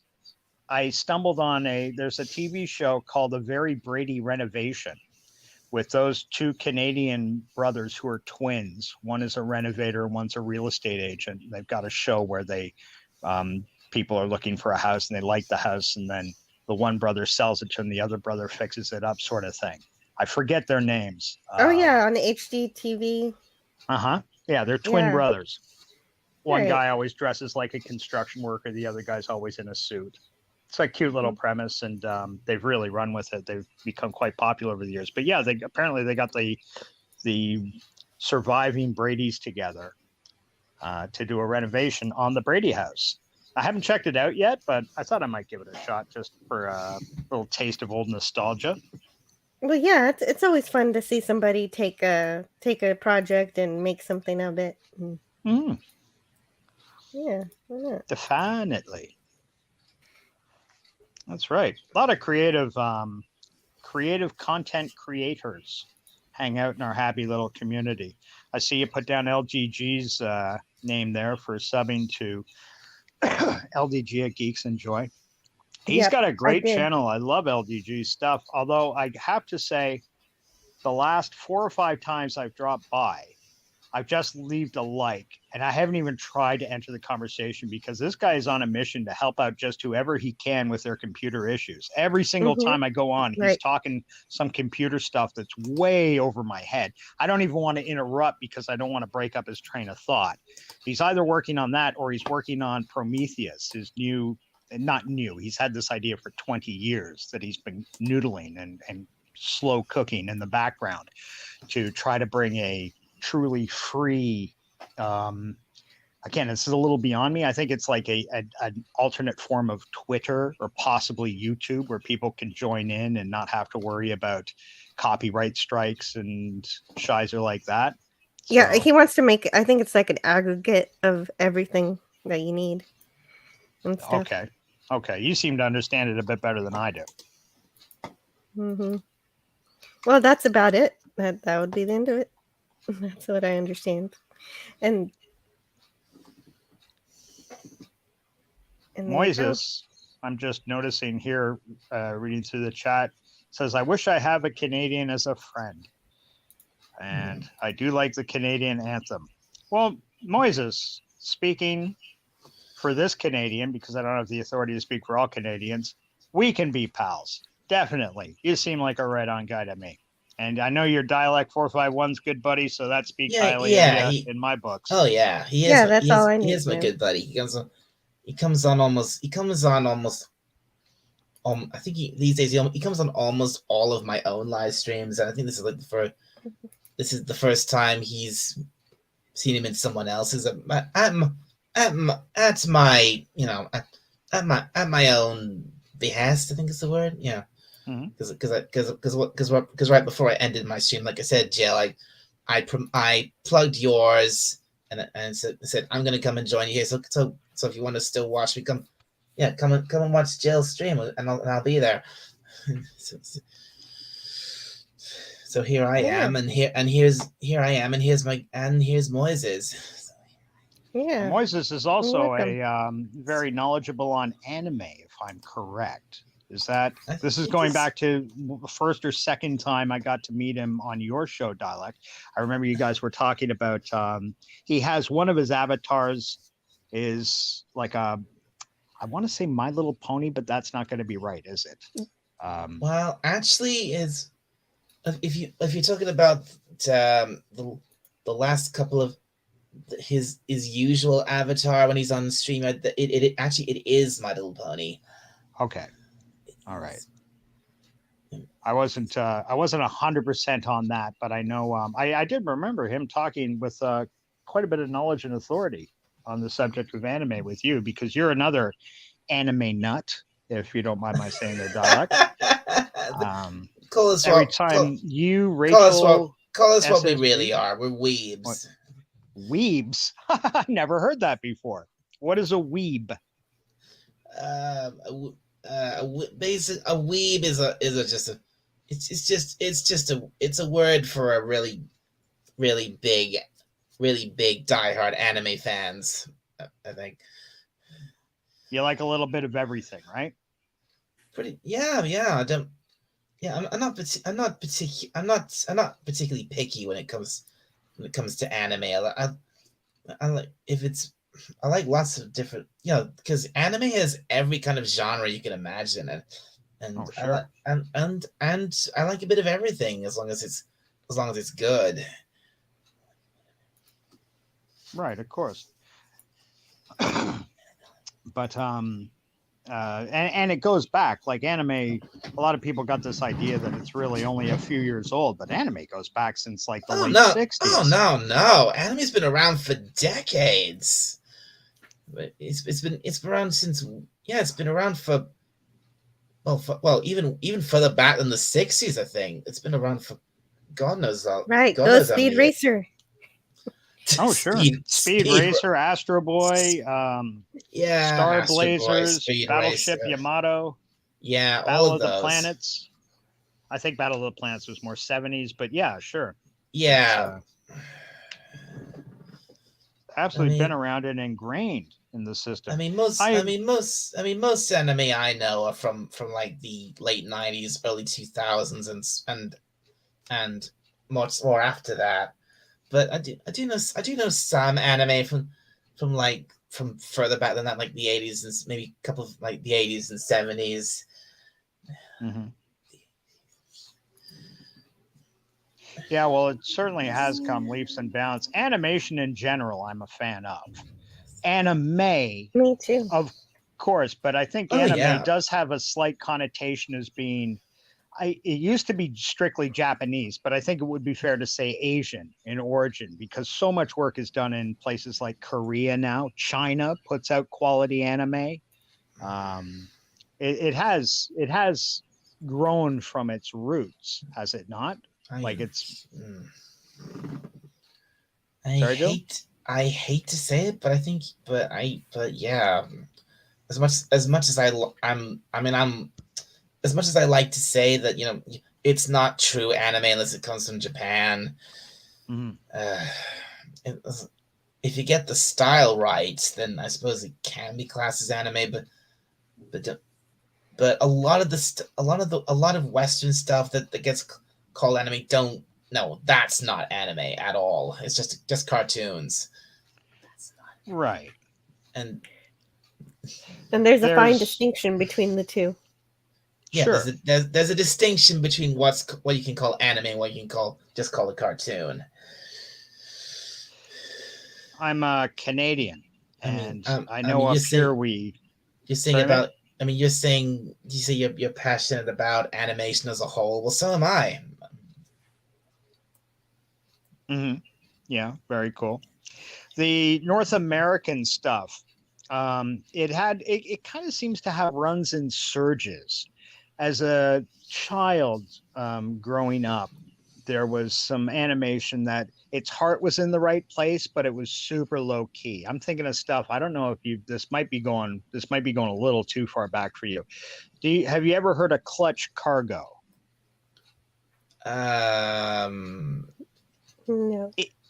I stumbled on there's a TV show called The Very Brady Renovation with those two Canadian brothers who are twins. One is a renovator, one's a real estate agent. They've got a show where they people are looking for a house and they like the house, and then the one brother sells it to them, the other brother fixes it up, sort of thing. I forget their names. Oh yeah, on HGTV. Yeah, they're twin brothers. One Right. guy always dresses like a construction worker, the other guy's always in a suit. It's a cute little premise, and they've really run with it. They've become quite popular over the years. But yeah, they got the surviving Brady's together to do a renovation on the Brady house. I haven't checked it out yet, but I thought I might give it a shot just for a little taste of old nostalgia. Well, yeah, it's always fun to see somebody take a project and make something of it. Yeah, why not? Definitely. That's right. A lot of creative content creators hang out in our happy little community. I see you put down LGG's name there for subbing to LDG at Geeks Enjoy. He's got a great channel. I love LDG stuff. Although I have to say, the last 4 or 5 times I've dropped by, I've just left a like, and I haven't even tried to enter the conversation because this guy is on a mission to help out just whoever he can with their computer issues. Every single time I go on, he's talking some computer stuff that's way over my head. I don't even want to interrupt because I don't want to break up his train of thought. He's either working on that or he's working on Prometheus, his new, not new, he's had this idea for 20 years that he's been noodling and slow cooking in the background to try to bring a truly free again, this is a little beyond me. I think it's like an alternate form of Twitter or possibly YouTube where people can join in and not have to worry about copyright strikes and shizer like that. Yeah, he wants to make, I think it's like an aggregate of everything that you need and stuff. Okay, you seem to understand it a bit better than I do. Well, that's about it. That would be the end of it. That's what I understand. And Moises, I'm just noticing here, reading through the chat, says, I wish I have a Canadian as a friend. And I do like the Canadian anthem. Well, Moises, speaking for this Canadian, because I don't have the authority to speak for all Canadians, we can be pals. Definitely. You seem like a right-on guy to me. And I know your Dialect 451's good buddy, so that speaks highly of you in my books. Oh yeah, he is. Yeah, that's all I need. He is my good buddy. He comes on almost. I think these days he comes on almost all of my own live streams, and I think this is the first time he's seen him in someone else's at my own behest. I think is the word. Yeah. Because right before I ended my stream, like I said, Jill, I plugged yours and said I'm gonna come and join you here. So if you want to still watch me, come and watch Jill's stream, and I'll be there. So here I am, and here's Moises. Yeah, Moises is also very knowledgeable on anime, if I'm correct. This is going back to the first or second time I got to meet him on your show, Dialect. I remember you guys were talking about he has one of his avatars is like I want to say My Little Pony, but that's not going to be right, is it? Well, actually, if you're talking about the last couple of his usual avatar when he's on stream. It actually it is My Little Pony. Okay. All right. I wasn't 100% on that, but I know I did remember him talking with quite a bit of knowledge and authority on the subject of anime with you, because you're another anime nut, if you don't mind my saying their dialect. Every time you, Rachel, call us what we SSG, really are. We're weebs. What? Weebs? I never heard that before. What is a weeb? A weeb is it's a word for a really big diehard anime fans. I think. You like a little bit of everything, right? Yeah. I'm not particularly picky when it comes to anime. I like lots of different, because anime has every kind of genre you can imagine, and sure. and I like a bit of everything as long as it's good. Right, of course. But and it goes back, like anime. A lot of people got this idea that it's really only a few years old, but anime goes back since like the late 60s. Oh no! Anime's been around for decades. It's been around since it's been around for even further back than the 60s. I think it's been around for God knows how. Right, God go knows how Speed many- Racer. Oh sure, Speed Racer, Astro Boy, Star Astro Blazers, Boy, Battleship Racer. Yamato, Yeah, Battle all of of the those. Planets. I think Battle of the Planets was more 70s, but yeah, sure. Yeah. Absolutely been around and ingrained in the system. Most anime I know are from like the late 90s, early 2000s, and much more after that. But I do know some anime from further back than that, like the 80s and maybe a couple of like the 80s and 70s. Mm-hmm. Yeah, well, it certainly has come leaps and bounds. Animation in general, I'm a fan of. Anime, me too, of course, but I think anime does have a slight connotation as being. It used to be strictly Japanese, but I think it would be fair to say Asian in origin, because so much work is done in places like Korea now. China puts out quality anime. It has grown from its roots, has it not? I hate to say it, but yeah. As much as I like to say that, it's not true anime unless it comes from Japan. Mm-hmm. If you get the style right, then I suppose it can be classed as anime. But a lot of Western stuff that gets called anime that's not anime at all. It's just cartoons. Right. And there's a fine distinction between the two. Yeah, sure. There's a distinction between what you can call anime and what you can just call a cartoon. I'm a Canadian, and I know you're saying you're passionate about animation as a whole. Well, so am I. Mm-hmm. Yeah, very cool. The North American stuff, it kind of seems to have runs in surges. As a child growing up, there was some animation that its heart was in the right place, but it was super low key. I'm thinking of stuff. I don't know if this might be going a little too far back for you. Have you ever heard of Clutch Cargo? No.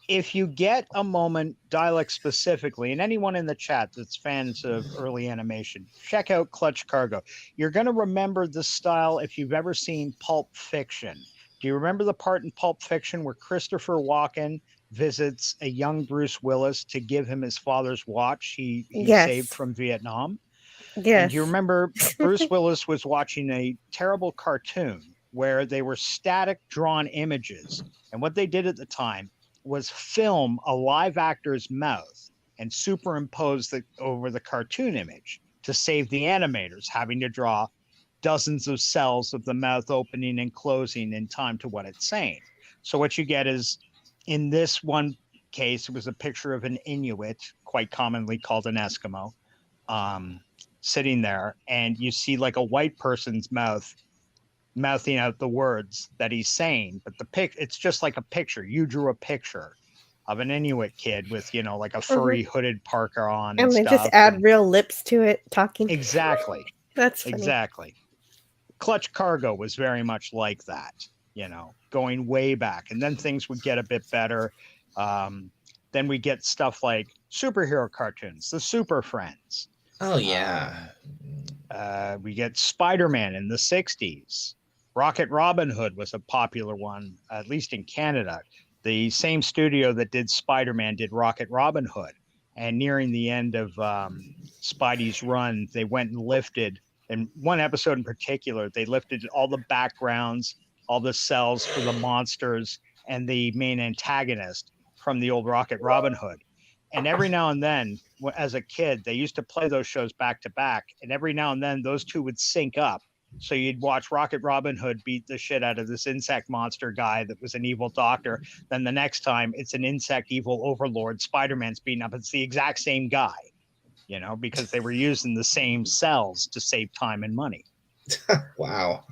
If you get a moment, dialect specifically, and anyone in the chat that's fans of early animation, check out Clutch Cargo. You're going to remember the style if you've ever seen Pulp Fiction. Do you remember the part in Pulp Fiction where Christopher Walken visits a young Bruce Willis to give him his father's watch he saved from Vietnam? Yes. And do you remember Bruce Willis was watching a terrible cartoon where they were static drawn images. And what they did at the time was film a live actor's mouth and superimpose over the cartoon image to save the animators having to draw dozens of cells of the mouth opening and closing in time to what it's saying. So what you get is, in this one case, it was a picture of an Inuit, quite commonly called an Eskimo, sitting there, and you see like a white person's mouth mouthing out the words that he's saying, but it's just like a picture. You drew a picture of an Inuit kid with, like a furry hooded parka on, and they just add real lips to it, talking. Exactly. That's funny. Exactly. Clutch Cargo was very much like that, going way back, and then things would get a bit better. Then we get stuff like superhero cartoons, the Super Friends. Oh yeah. We get Spider-Man in the 60s. Rocket Robin Hood was a popular one, at least in Canada. The same studio that did Spider-Man did Rocket Robin Hood. And nearing the end of Spidey's run, they went and lifted, in one episode in particular, they lifted all the backgrounds, all the cells for the monsters and the main antagonist from the old Rocket Robin Hood. And every now and then, as a kid, they used to play those shows back to back. And every now and then, those two would sync up. So you'd watch Rocket Robin Hood beat the shit out of this insect monster guy that was an evil doctor. Then the next time, it's an insect evil overlord. Spider-Man's beating up. It's the exact same guy, because they were using the same cells to save time and money. Wow.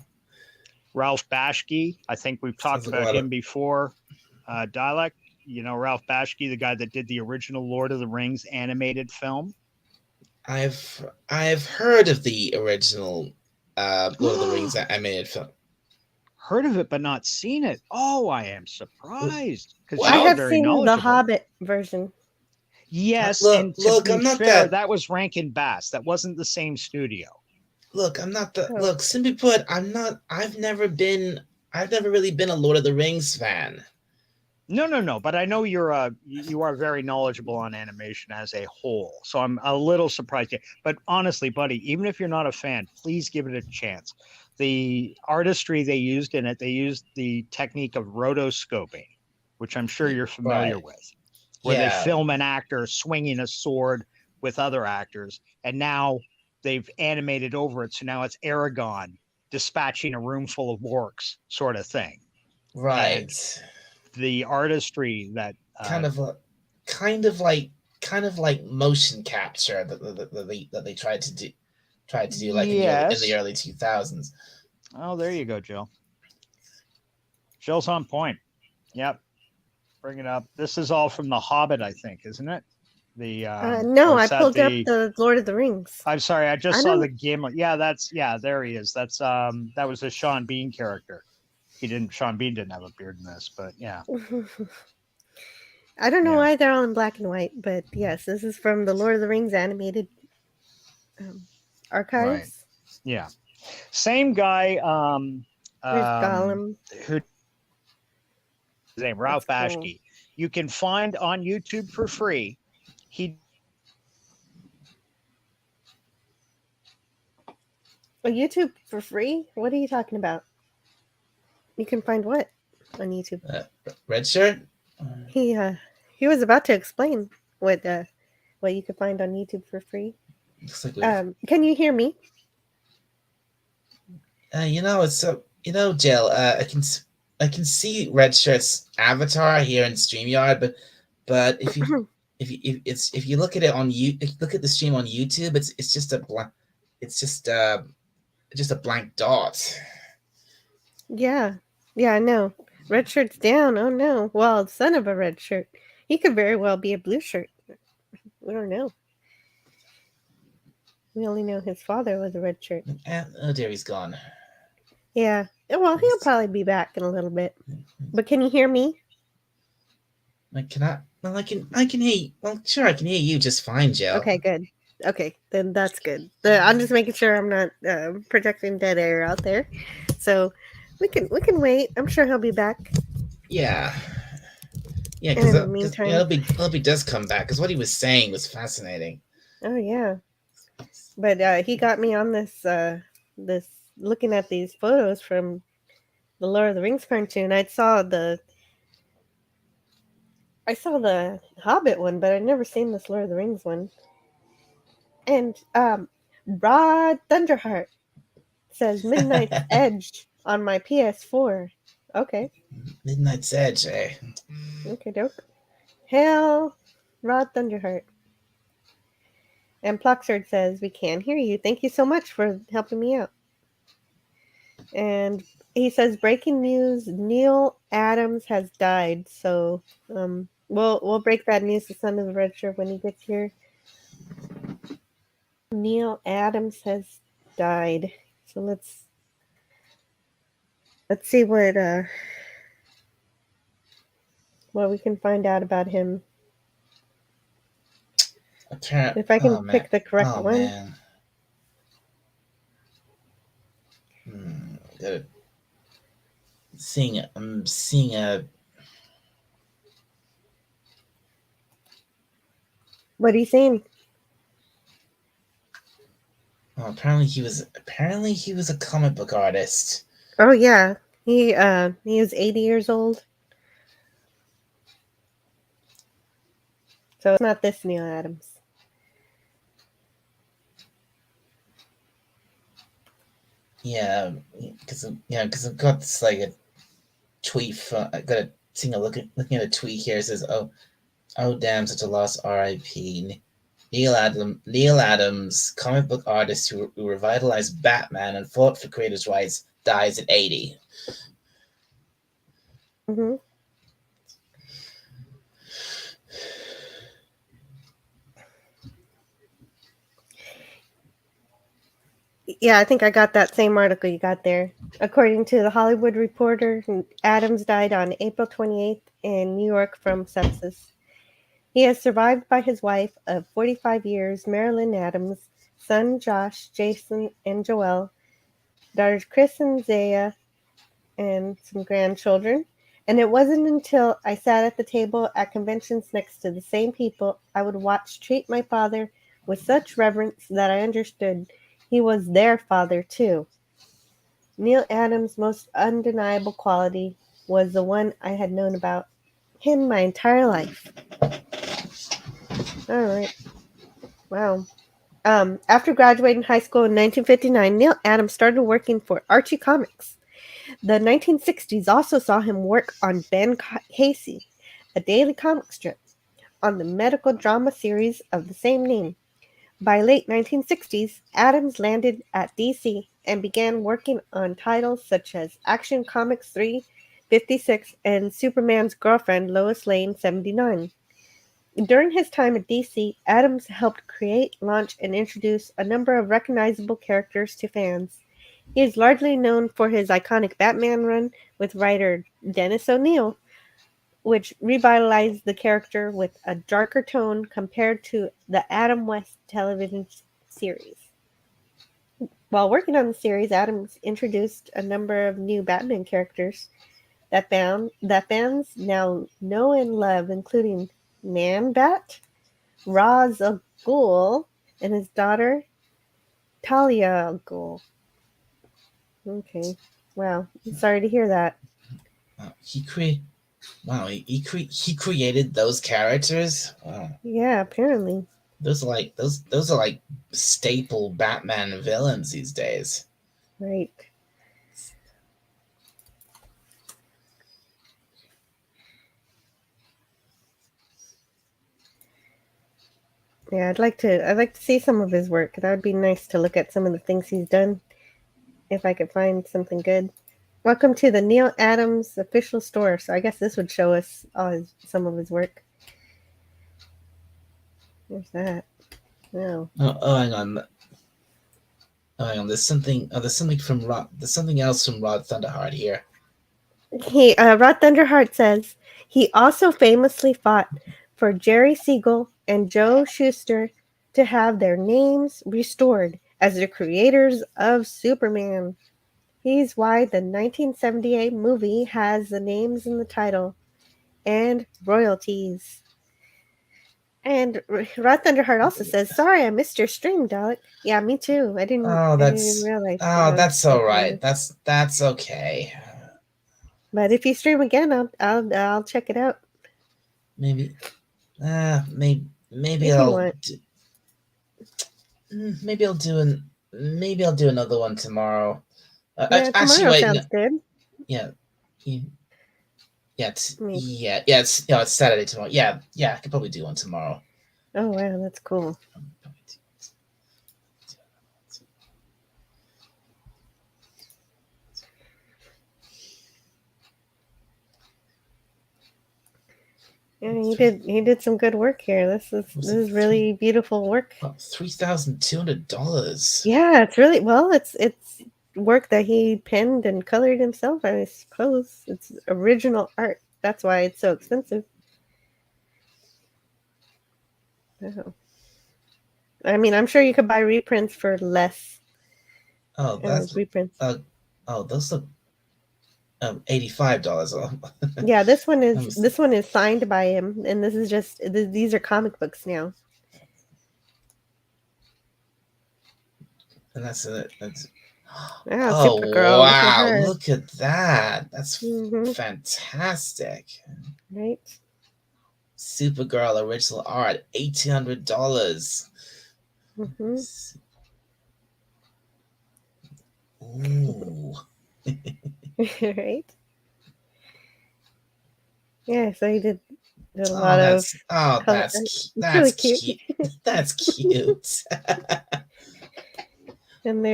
Ralph Bashki, I think we've talked about him before. Dialect. Ralph Bashki, the guy that did the original Lord of the Rings animated film. I've heard of the original Lord of the Rings animated film. Heard of it, but not seen it. Oh, I am surprised. Because I have seen the Hobbit version. Yes, look, and to be I'm not fair, that was Rankin Bass. That wasn't the same studio. Look, I'm not the look. Simply put, I'm not. I've never really been a Lord of the Rings fan. No. But I know you are very knowledgeable on animation as a whole. So I'm a little surprised. But honestly, buddy, even if you're not a fan, please give it a chance. The artistry they used in it, they used the technique of rotoscoping, which I'm sure you're familiar with, where they film an actor swinging a sword with other actors. And now they've animated over it. So now it's Aragorn dispatching a room full of orcs sort of thing. Right. And the artistry that kind of like motion capture that they tried to do like in the early 2000s. Oh, there you go, Jill. Jill's on point. Yep. Bring it up. This is all from The Hobbit, I think, isn't it? No, I pulled up the Lord of the Rings. I'm sorry, I just saw the Gimli. Yeah, there he is. That's that was a Sean Bean character. Sean Bean didn't have a beard in this, but yeah. I don't know why they're all in black and white, but yes, this is from the Lord of the Rings animated archives. Right. Yeah. Same guy. Gollum. Who? His name Ralph Bashki. Cool. You can find on YouTube for free. YouTube for free? What are you talking about? You can find what on YouTube? Red Shirt. He was about to explain what you could find on YouTube for free. Like can you hear me? Jill. I can see Red Shirt's avatar here in StreamYard, but if you look at it on look at the stream on YouTube, it's just a blank dot. Yeah, I know. Red Shirt's down. Oh no. Well, son of a red shirt. He could very well be a blue shirt. We don't know. We only know his father was a red shirt. Oh dear, he's gone. Yeah. Well, he'll probably be back in a little bit. But can you hear me? I can hear you. Well, sure, I can hear you just fine, Jill. Okay, good. Okay, then that's good. I'm just making sure I'm not projecting dead air out there. So we can wait. I'm sure he'll be back. Yeah. Yeah, because in the meantime, LB does come back because what he was saying was fascinating. Oh yeah, but he got me on this looking at these photos from the Lord of the Rings cartoon. I saw I saw the Hobbit one, but I've never seen this Lord of the Rings one. And Rod Thunderheart says Midnight's Edge on my PS4. Okay. Midnight's Edge, eh? Okay, dope. Hail, Rod Thunderheart. And Ploxard says, we can hear you. Thank you so much for helping me out. And he says, breaking news, Neil Adams has died. So we'll break that news to Son of the Red Shirt when he gets here. Neil Adams has died. So let's see what we can find out about him. If I can pick the correct one. Man. I'm seeing a. What are you saying? Oh, apparently he was a comic book artist. Oh yeah, he was 80 years old. So it's not this Neil Adams. Yeah, because I've got this, like, a tweet from, I got a thing looking at a tweet here. It says, "Oh damn, such a loss. R.I.P. Neil Adams, comic book artist who revitalized Batman and fought for creators' rights, dies at 80." Mm-hmm. Yeah, I think I got that same article you got there. According to the Hollywood Reporter, Adams died on April 28th in New York from sepsis. He is survived by his wife of 45 years, Marilyn Adams, son Josh, Jason, and Joelle, daughters Chris and Zaya, and some grandchildren. And it wasn't until I sat at the table at conventions next to the same people I would watch treat my father with such reverence that I understood he was their father too. Neil Adams' most undeniable quality was the one I had known about him my entire life. All right. Wow. After graduating high school in 1959, Neil Adams started working for Archie Comics. The 1960s also saw him work on Ben Casey, a daily comic strip, on the medical drama series of the same name. By late 1960s, Adams landed at DC and began working on titles such as Action Comics 3, 56, and Superman's Girlfriend, Lois Lane, 79. During his time at DC, Adams helped create, launch, and introduce a number of recognizable characters to fans. He is largely known for his iconic Batman run with writer Dennis O'Neil, which revitalized the character with a darker tone compared to the Adam West television series. While working on the series, Adams introduced a number of new Batman characters that fans now know and love, including Man-Bat, Ra's al Ghul, and his daughter Talia al Ghul. Okay, wow. I'm sorry to hear that. He created those characters. Wow. Yeah, apparently. Those are like staple Batman villains these days. Right. Yeah, I'd like to see some of his work. That would be nice to look at some of the things he's done, if I could find something good. Welcome to the Neil Adams official store. So I guess this would show us some of his work. There's that. No. Oh, hang on. There's something from Rod. There's something else from Rod Thunderheart here. Rod Thunderheart says he also famously fought for Jerry Siegel and Joe Shuster to have their names restored as the creators of Superman. He's why the 1978 movie has the names in the title and royalties. And Rod Thunderheart also says, "Sorry, I missed your stream, Dalek." Yeah, me too. I didn't realize. That's all right. That's okay. But if you stream again, I'll check it out. maybe, maybe If you I'll want. maybe I'll do another one tomorrow. Yeah, Actually, tomorrow wait, sounds good. yeah, it's Maybe. it's Saturday tomorrow. Yeah, I could probably do one tomorrow. Oh wow, that's cool. Yeah, he did some good work here. This is really beautiful work. $3,200. Yeah, it's really well. It's work that he penned and colored himself. I suppose it's original art. That's why it's so expensive. Oh. I mean, I'm sure you could buy reprints for less. Oh, that's reprints. Those look $85. Yeah, this one is signed by him, and this is just these are comic books now. And that's it. Oh, Supergirl, wow! Look at that. That's fantastic. Right. Supergirl original art, $1,800. Ooh. Right. Yeah, so he did a lot of. That's really cute. That's cute. And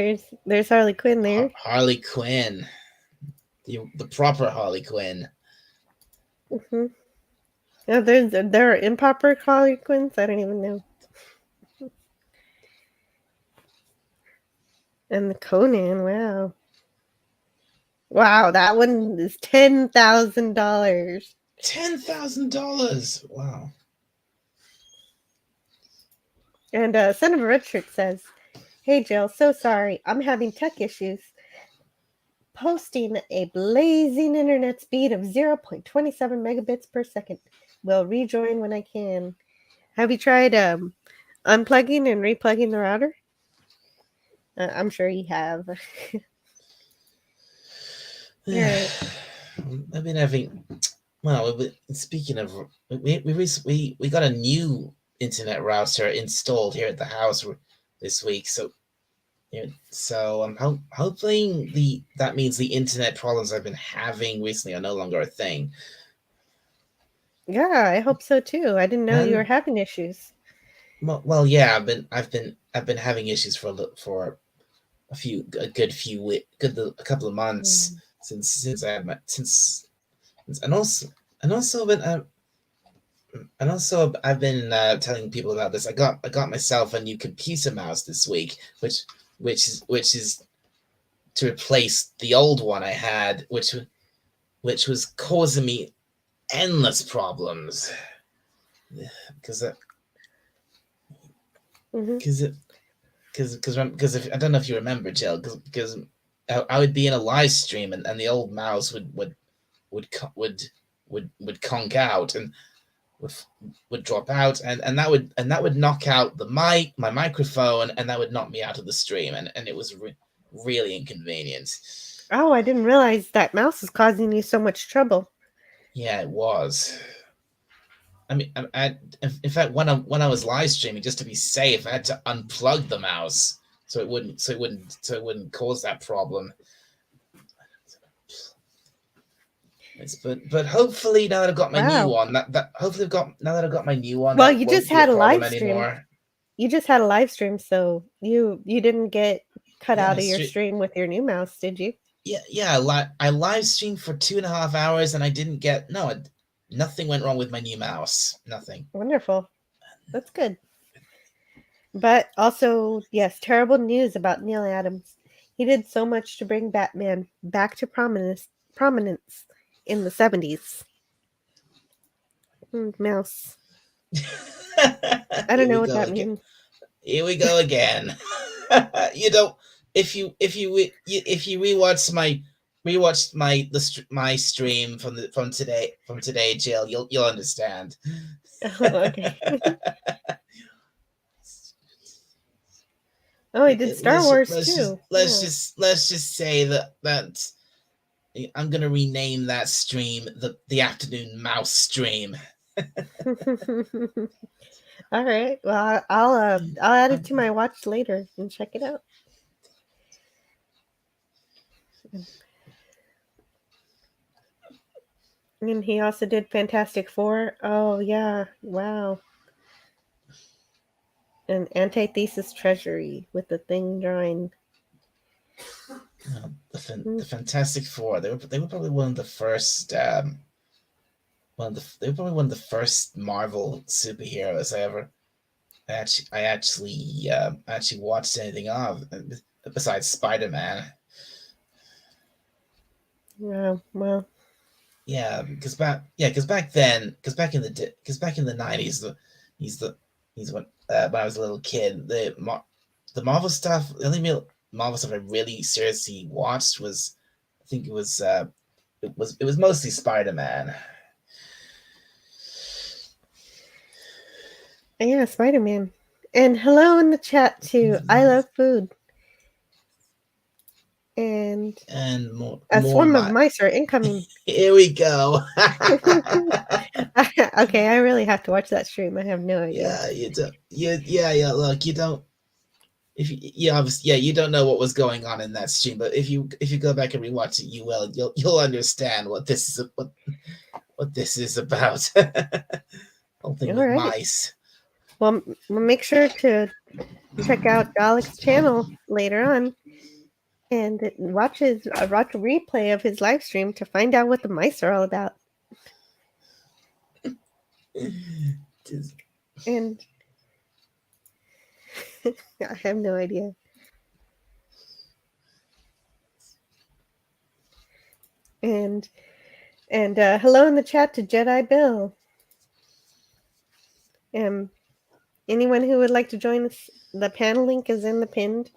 there's Harley Quinn there. Harley Quinn, the proper Harley Quinn. Yeah, there are improper Harley Quinns. I don't even know. And the Conan, wow. Wow, that one is $10,000. $10,000. Wow. And Senator Richard says, "Hey Jill, so sorry. I'm having tech issues. Posting a blazing internet speed of 0.27 megabits per second. Will rejoin when I can. Have you tried unplugging and replugging the router?" I'm sure you have. I've been having. Well, speaking of, we got a new internet router installed here at the house this week. So I'm hoping that means the internet problems I've been having recently are no longer a thing. Yeah, I hope so too. I didn't know you were having issues. Well, yeah, I've been having issues for a couple of months since I've been telling people about this. I got myself a new computer mouse this week, which is to replace the old one I had, which was causing me endless problems because if I don't know if you remember, Jill, because I would be in a live stream and the old mouse would conk out and would drop out and that would knock out my microphone, and that would knock me out of the stream, and it was really inconvenient. Oh, I didn't realize that mouse is causing you so much trouble. Yeah, it was. I mean, in fact, when I was live streaming, just to be safe, I had to unplug the mouse so it wouldn't cause that problem. But hopefully now that I've got my new one, now that I've got my new one. Well, you just had a live stream. You just had a live stream, so you didn't get cut out of your stream with your new mouse, did you? Yeah. I live streamed for 2.5 hours, and I didn't get nothing went wrong with my new mouse. Nothing. Wonderful. That's good. But also, yes, terrible news about Neil Adams. He did so much to bring Batman back to prominence in the 70s. Mouse. I don't know what that means. Here we go again. If you rewatch my stream from today, Jill, you'll understand. Okay. Oh, he did Star Wars too. Let's just say that I'm gonna rename that stream the afternoon mouse stream. All right. Well, I'll add it to my watch later and check it out. And he also did Fantastic Four. Oh yeah! Wow. And Antithesis Treasury with the Thing drawing. The Fantastic Four. They were probably one of the first. They were probably one of the first Marvel superheroes I actually watched anything of besides Spider-Man. Yeah. Well. Yeah, because back in the 90s, when I was a little kid, the Marvel stuff. The only Marvel stuff I really seriously watched was, I think it was mostly Spider-Man. Yeah, Spider-Man. And hello in the chat too. I love food. And more, a swarm of mice are incoming. Here we go. Okay, I really have to watch that stream. I have no idea. Yeah, you don't. Yeah. Look, you don't. If you obviously, you don't know what was going on in that stream, but if you go back and rewatch it, you'll understand what this is about. Whole thing with mice. Well, make sure to check out Dalek's channel later on and watch a replay of his live stream to find out what the mice are all about. And I have no idea. And hello in the chat to Jedi Bill. Anyone who would like to join us, the panel link is in the pinned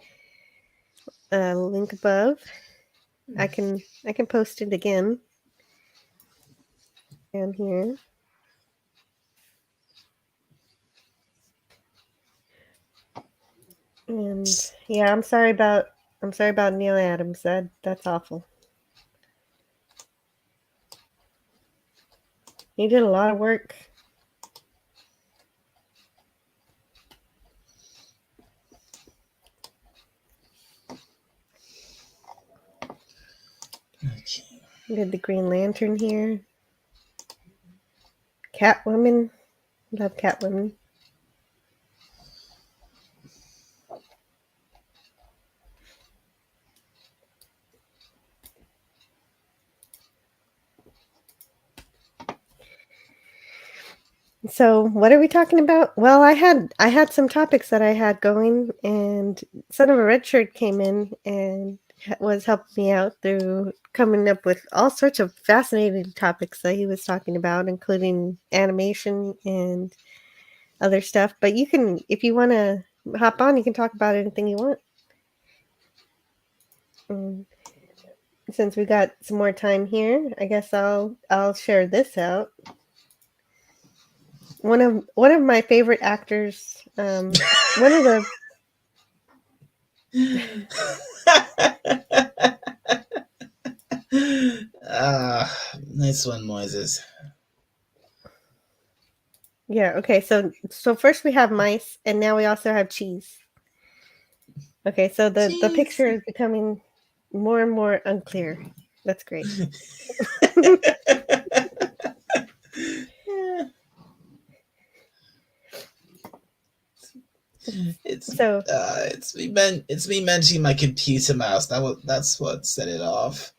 link above. I can post it again down here. And yeah, I'm sorry about Neil Adams. That's awful. He did a lot of work. Okay. We did the Green Lantern here. Catwoman. Love Catwoman. So what are we talking about? Well, I had some topics that I had going, and Son of a Red Shirt came in and was helping me out through coming up with all sorts of fascinating topics that he was talking about, including animation and other stuff. But you can, if you want to hop on, you can talk about anything you want. Since we got some more time here, I guess I'll share this out. One of my favorite actors, one of the Nice one, Moises. Yeah, okay, so first we have mice, and now we also have cheese. Okay, so the picture is becoming more and more unclear. That's great. It's me mentioning my computer mouse. That's what set it off.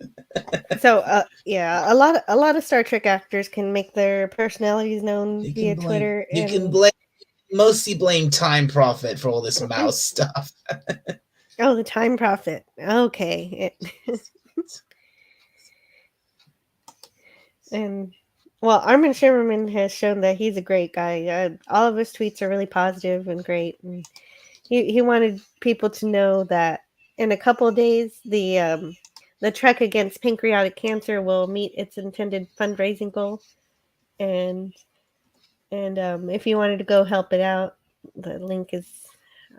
So yeah, a lot of Star Trek actors can make their personalities known via Twitter. You can mostly blame Time Prophet for all this mouse stuff. Oh, the Time Prophet. Okay. And well, Armin Shimmerman has shown that he's a great guy. All of his tweets are really positive and great. And he wanted people to know that in a couple of days, the trek against pancreatic cancer will meet its intended fundraising goal. And if you wanted to go help it out, the link is,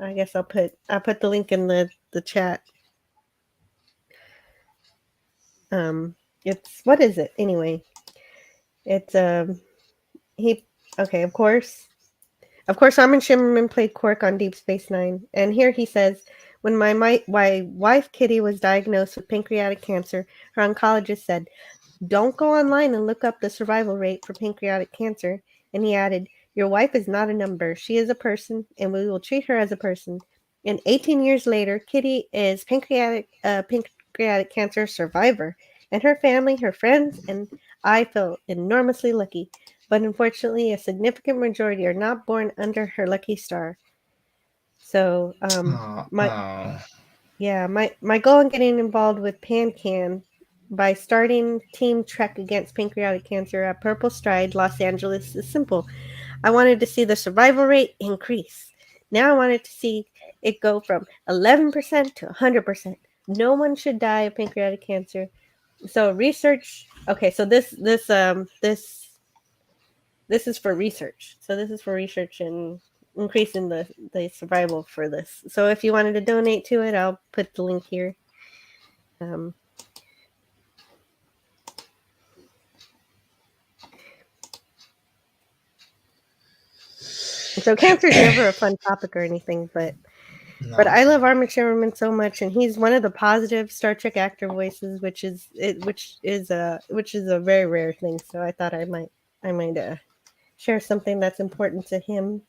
I guess I'll put the link in the chat. It's, what is it anyway? It's he Okay, of course. Of course, Armin Shimmerman played Quark on Deep Space Nine. And here he says, when my wife Kitty was diagnosed with pancreatic cancer, her oncologist said, don't go online and look up the survival rate for pancreatic cancer. And he added, your wife is not a number. She is a person, and we will treat her as a person. And 18 years later, Kitty is pancreatic cancer survivor. And her family, her friends, and I feel enormously lucky. But unfortunately, a significant majority are not born under her lucky star. So, my goal in getting involved with PanCan by starting Team Trek Against Pancreatic Cancer at Purple Stride, Los Angeles is simple. I wanted to see the survival rate increase. Now I wanted to see it go from 11% to 100%. No one should die of pancreatic cancer. So research. Okay, so this is for research. So this is for research and increasing the survival for this. So if you wanted to donate to it, I'll put the link here. So cancer is never a fun topic or anything, but I love Armin Shimmerman so much, and he's one of the positive Star Trek actor voices, which is a very rare thing. So I thought I might share something that's important to him.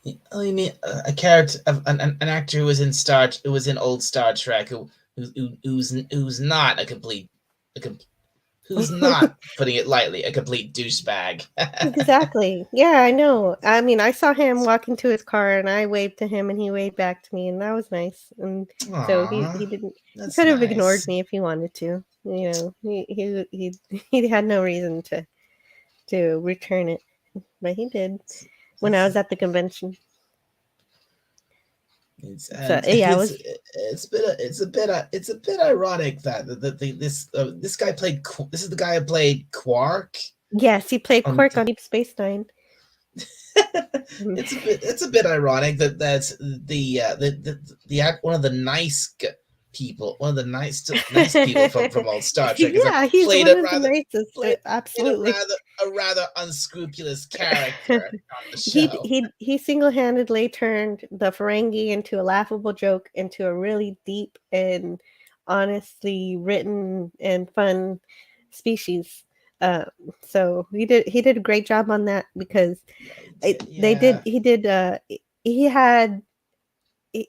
You mean a character, an actor who was in old Star Trek, who's not a complete who's not, putting it lightly, a complete douchebag. Exactly. Yeah, I know. I mean, I saw him walking to his car, and I waved to him, and he waved back to me, and that was nice. And so he didn't. He could have ignored me if he wanted to. You know, he had no reason to return it, but he did when I was at the convention. It's a bit ironic that this guy played. This is the guy who played Quark. Yes, he played Quark on Deep Space Nine. It's a bit ironic that that's the one of the nice people, one of the nice people from old Star Trek. Yeah, he's played one of the nicest. Absolutely, a rather unscrupulous character on the show. He single-handedly turned the Ferengi into a laughable joke, into a really deep and honestly written and fun species. So he did a great job on that, because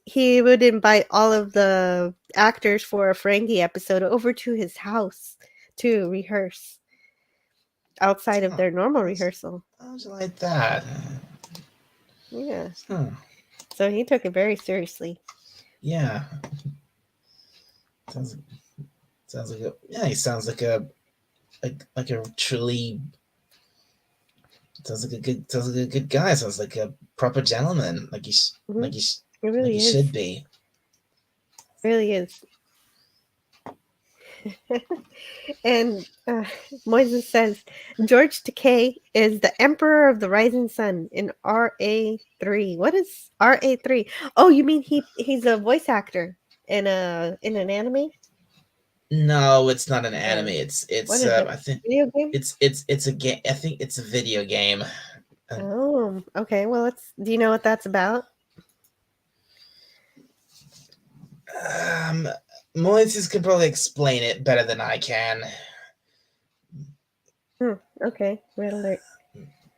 he would invite all of the actors for a Ferengi episode over to his house to rehearse outside of their normal rehearsal. How'd you like that? Yeah. So he took it very seriously. Yeah. Sounds like he sounds like a truly sounds like a good guy. Sounds like a proper gentleman. Like he should be. It really is. And Moises says George Takei is the Emperor of the Rising Sun in RA3. What is RA3? Oh, you mean he's a voice actor in an anime? No, it's not an anime. It's I think video game? It's a game. I think it's a video game. Oh, okay. Well, do you know what that's about? Moises can probably explain it better than I can. Okay. Red Alert.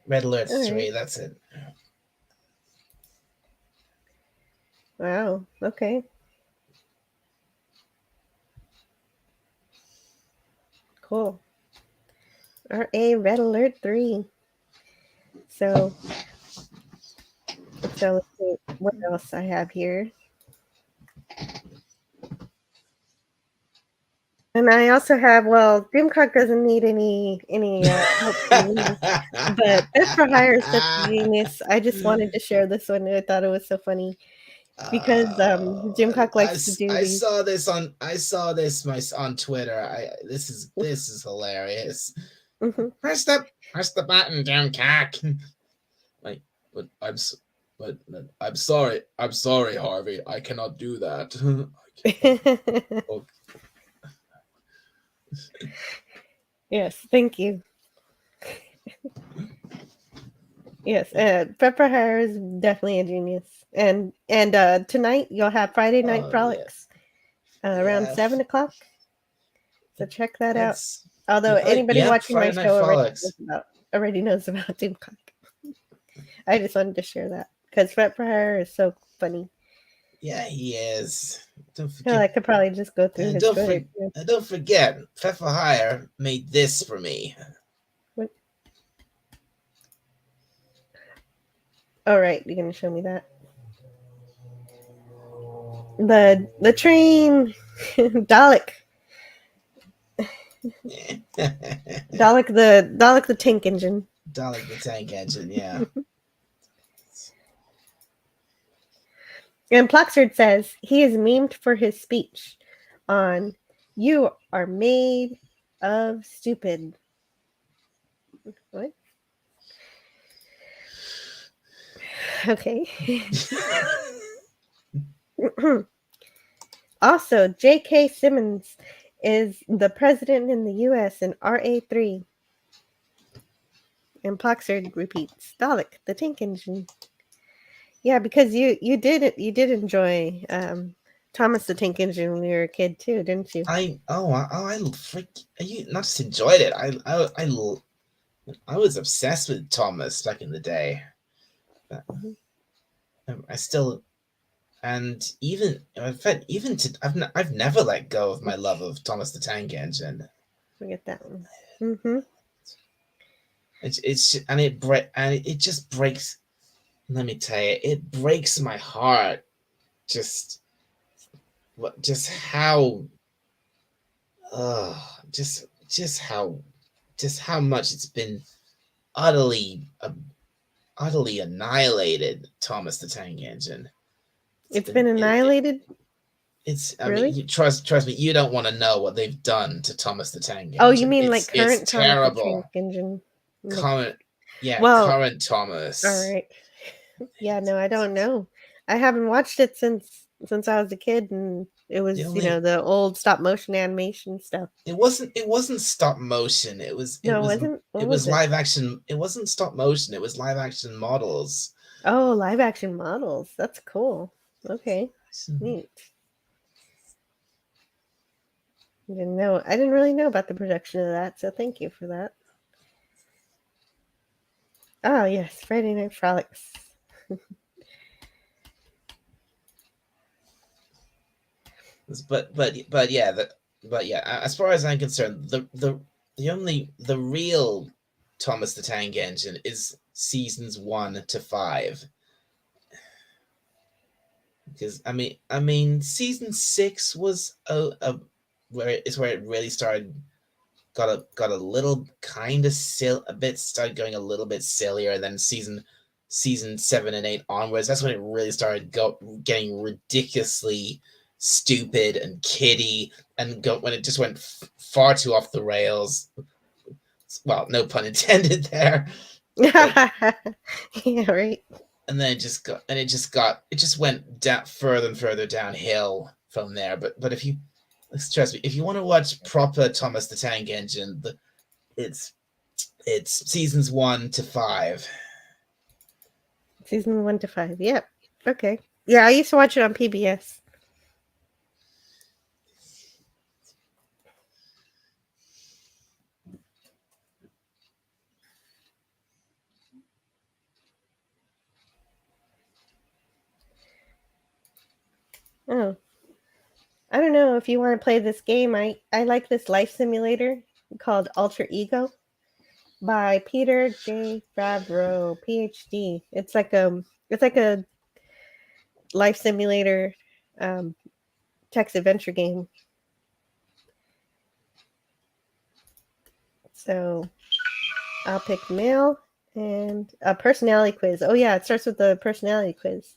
Red Alert 3, right. That's it. Wow. Okay. Cool. RA Red Alert 3. So let's see what else I have here. And I also have, Doomcock doesn't need any help from me, but Best for Hire is such a genius. I just wanted to share this one. I thought it was so funny because Doomcock likes to do these. I saw this on Twitter. This is hilarious. Mm-hmm. Press the button, Doomcock. I'm sorry, Harvey. I cannot do that. Okay. Yes, thank you. Yes, Pepper Hire is definitely a genius. And tonight you'll have Friday Night Oh, Frolics around Yeah, 7 o'clock. So check that out. that's Although anybody yep, watching my Friday Night show Frolics. already knows about Doomcock. I just wanted to share that because Pepper Hire is so funny. Yeah, he is. Don't Hell, I forget. could probably just go through his Twitter. Too. Don't forget, Pfeffer Hire made this for me. What? All right, you're gonna show me that. The train, Dalek. Dalek the tank engine. Dalek the tank engine, yeah. And Ploxard says he is memed for his speech on "You are made of stupid." What? Okay. Also, J.K. Simmons is the president in the U.S. in RA3. And Ploxard repeats, Dalek, the tank engine. Yeah, because you did enjoy Thomas the Tank Engine when you were a kid too, didn't you? I you not just enjoyed it. I was obsessed with Thomas back in the day. I still, and even in fact, I've never let go of my love of Thomas the Tank Engine. Forget that one. Mm-hmm. It just breaks. Let me tell you, it breaks my heart. Just how how much it's been utterly annihilated. Thomas the Tank Engine. It's been annihilated. I mean, trust me, you don't want to know what they've done to Thomas the Tank Engine. Oh, you mean like current it's Thomas terrible. the Tank Engine? Current Thomas. All right. Yeah, no, I don't know. I haven't watched it since I was a kid, and it was the old stop motion animation stuff. It wasn't stop motion. It was live action. It wasn't stop motion. It was live action models. Oh, live action models. That's cool. Okay, neat. I didn't really know about the production of that, so thank you for that. Oh yes, Friday Night Frolics. But yeah, as far as I'm concerned, the real Thomas the Tank Engine is seasons 1 to 5. Because I mean season 6 was where it really started got a little kind of started going a little bit sillier, and then season 7 and 8 onwards, that's when it really started getting ridiculously stupid and kiddie, and when it just went far too off the rails. Well, no pun intended there. Yeah, right. And then it just went down further and further downhill from there. But if you trust me, if you want to watch proper Thomas the Tank Engine, it's seasons 1 to 5. Season 1 to 5. Yep. Okay. Yeah, I used to watch it on PBS. Oh. I don't know if you want to play this game. I like this life simulator called Alter Ego by Peter J. Favreau, PhD. It's like a life simulator text adventure game. So I'll pick male and a personality quiz. Oh yeah, it starts with the personality quiz.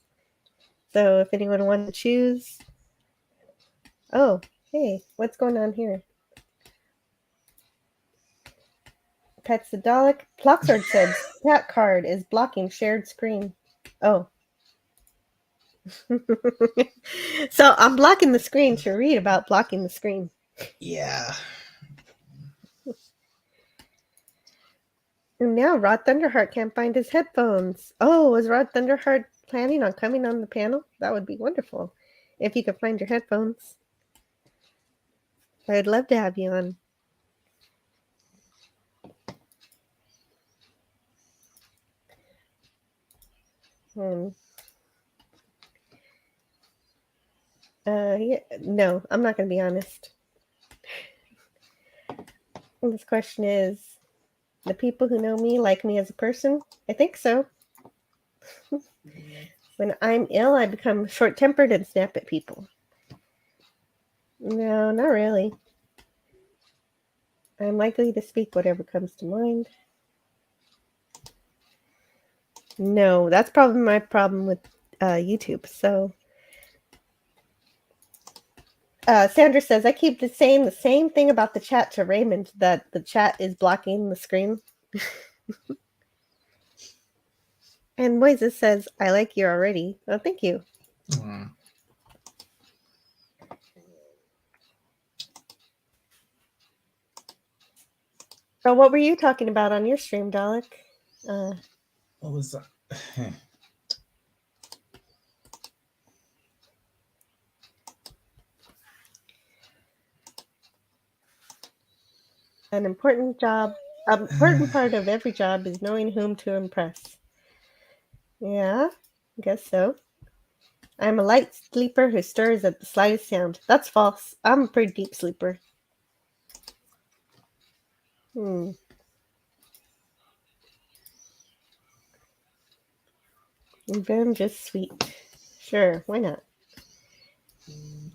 So if anyone wants to choose. Oh, hey, what's going on here? Pets the Dalek. Ploxard said that card is blocking shared screen. Oh. So I'm blocking the screen to read about blocking the screen. Yeah. And now Rod Thunderheart can't find his headphones. Oh, was Rod Thunderheart planning on coming on the panel? That would be wonderful. If you could find your headphones. I'd love to have you on. Yeah, no, I'm not going to be honest. This question is, the people who know me like me as a person? I think so. When I'm ill, I become short-tempered and snap at people. No, not really. I'm likely to speak whatever comes to mind. No, that's probably my problem with YouTube. So, Sandra says, I keep saying the same thing about the chat to Raymond, that the chat is blocking the screen. And Moises says, I like you already. Oh, thank you. Mm. So what were you talking about on your stream, Dalek? What was that? An important part of every job is knowing whom to impress. Yeah, I guess so. I'm a light sleeper who stirs at the slightest sound. That's false. I'm a pretty deep sleeper. Revenge is sweet. Sure, why not?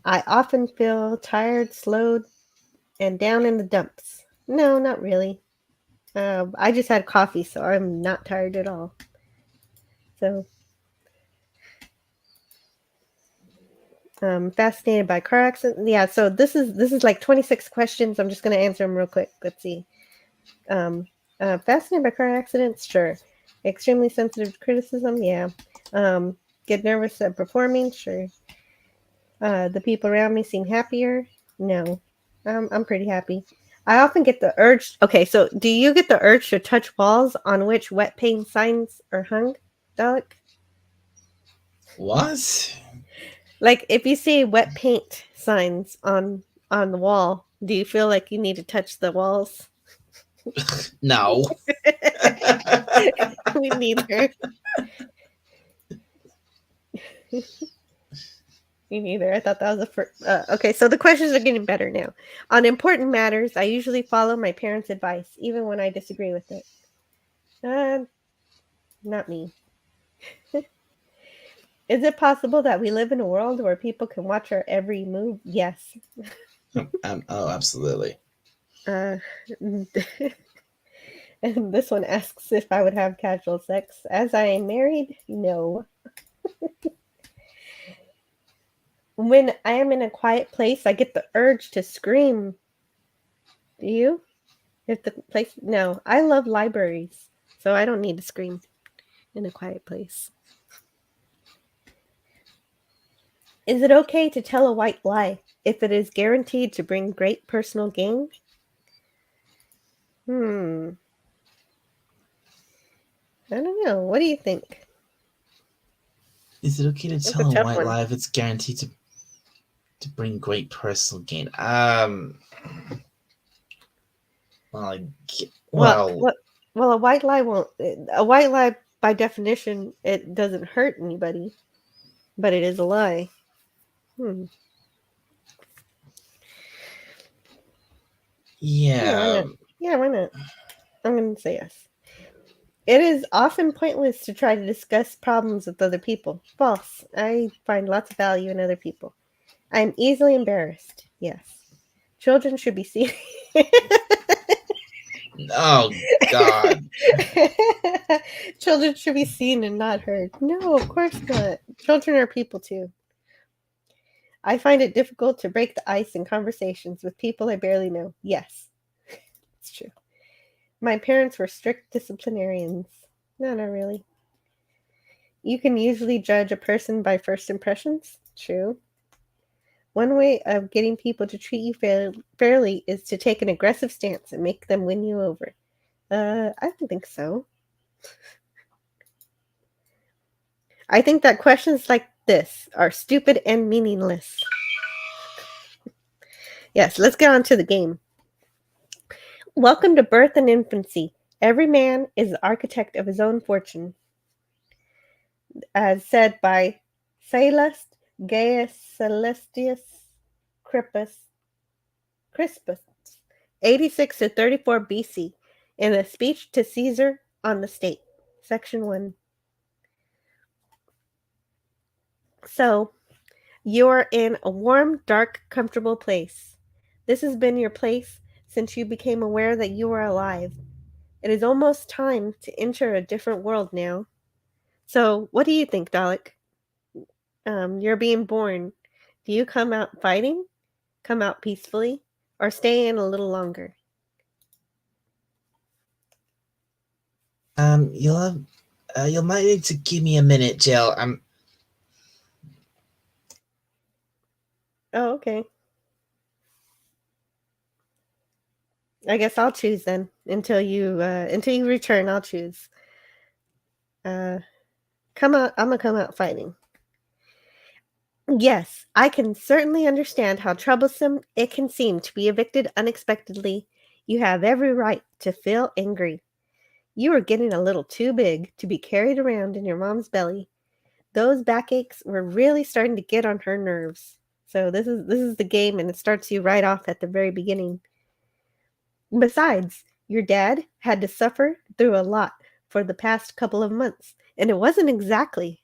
I often feel tired, slowed, and down in the dumps. No, not really. I just had coffee, so I'm not tired at all. So, fascinated by car accidents. Yeah, so this is like 26 questions. I'm just going to answer them real quick. Let's see. Fascinated by car accidents? Sure. Extremely sensitive to criticism? Yeah. Get nervous at performing? Sure. The people around me seem happier? No. I'm pretty happy. I often get the urge. Okay, so do you get the urge to touch walls on which wet paint signs are hung, Dalek? What? Like if you see wet paint signs on the wall, do you feel like you need to touch the walls? No. Me neither. Me neither. I thought that was a first. Okay, so the questions are getting better now. On important matters, I usually follow my parents' advice, even when I disagree with it. Not me. Is it possible that we live in a world where people can watch our every move? Yes. Oh, absolutely. And this one asks if I would have casual sex. As I am married, no. When I am in a quiet place, I get the urge to scream. Do you? If the place... No, I love libraries, so I don't need to scream in a quiet place. Is it okay to tell a white lie if it is guaranteed to bring great personal gain? I don't know. What do you think? Is it okay to That's tell a a tough white one. lie if it's guaranteed to bring great personal gain? Well, a white lie won't. A white lie, by definition, it doesn't hurt anybody, but it is a lie. Yeah. Yeah, why not? I'm going to say yes. It is often pointless to try to discuss problems with other people. False. I find lots of value in other people. I'm easily embarrassed. Yes. Children should be seen. Oh, God. Children should be seen and not heard. No, of course not. Children are people too. I find it difficult to break the ice in conversations with people I barely know. Yes, it's true. My parents were strict disciplinarians. No, not really. You can usually judge a person by first impressions. True. One way of getting people to treat you fairly is to take an aggressive stance and make them win you over. I don't think so. I think that questions like this are stupid and meaningless. Yes, let's get on to the game. Welcome to birth and infancy. Every man is the architect of his own fortune. As said by Salus Gaius Celestius Crispus, 86 to 34 BC, in a speech to Caesar on the state. Section 1. So, you're in a warm, dark, comfortable place. This has been your place since you became aware that you are alive. It is almost time to enter a different world now. So, what do you think, Dalek? You're being born. Do you come out fighting, come out peacefully, or stay in a little longer? You'll might need to give me a minute, Jill. Oh, okay. I guess I'll choose then until you return. I'll choose. Come out. I'm gonna come out fighting. Yes, I can certainly understand how troublesome it can seem to be evicted unexpectedly. You have every right to feel angry. You are getting a little too big to be carried around in your mom's belly. Those backaches were really starting to get on her nerves. So this is the game, and it starts you right off at the very beginning. Besides, your dad had to suffer through a lot for the past couple of months, and he wasn't exactly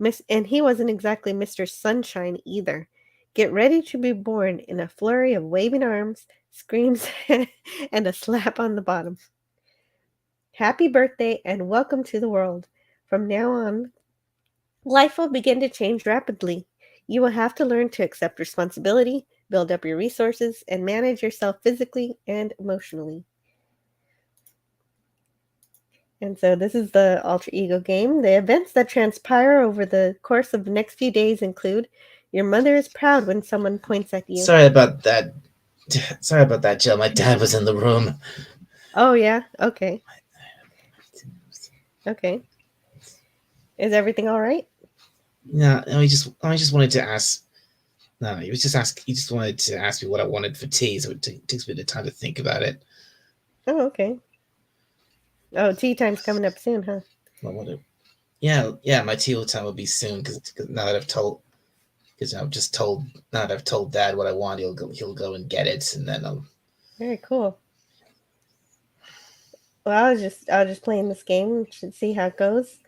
Mr. Sunshine either. Get ready to be born in a flurry of waving arms, screams, and a slap on the bottom. Happy birthday and welcome to the world. From now on, life will begin to change rapidly. You will have to learn to accept responsibility, build up your resources, and manage yourself physically and emotionally. And so this is the alter ego game. The events that transpire over the course of the next few days include: your mother is proud when someone points at you. Sorry about that. Sorry about that, Jill. My dad was in the room. Oh, yeah? Okay. Okay. Is everything all right? No, I just wanted to ask. No, he just wanted to ask me what I wanted for tea, so it takes a bit of time to think about it. Oh, okay. Oh, tea time's coming up soon, huh? Yeah, my tea time will be soon because now that I've told Dad what I want, he'll go and get it, and then I'll. Very cool. Well, I was just playing this game to see how it goes,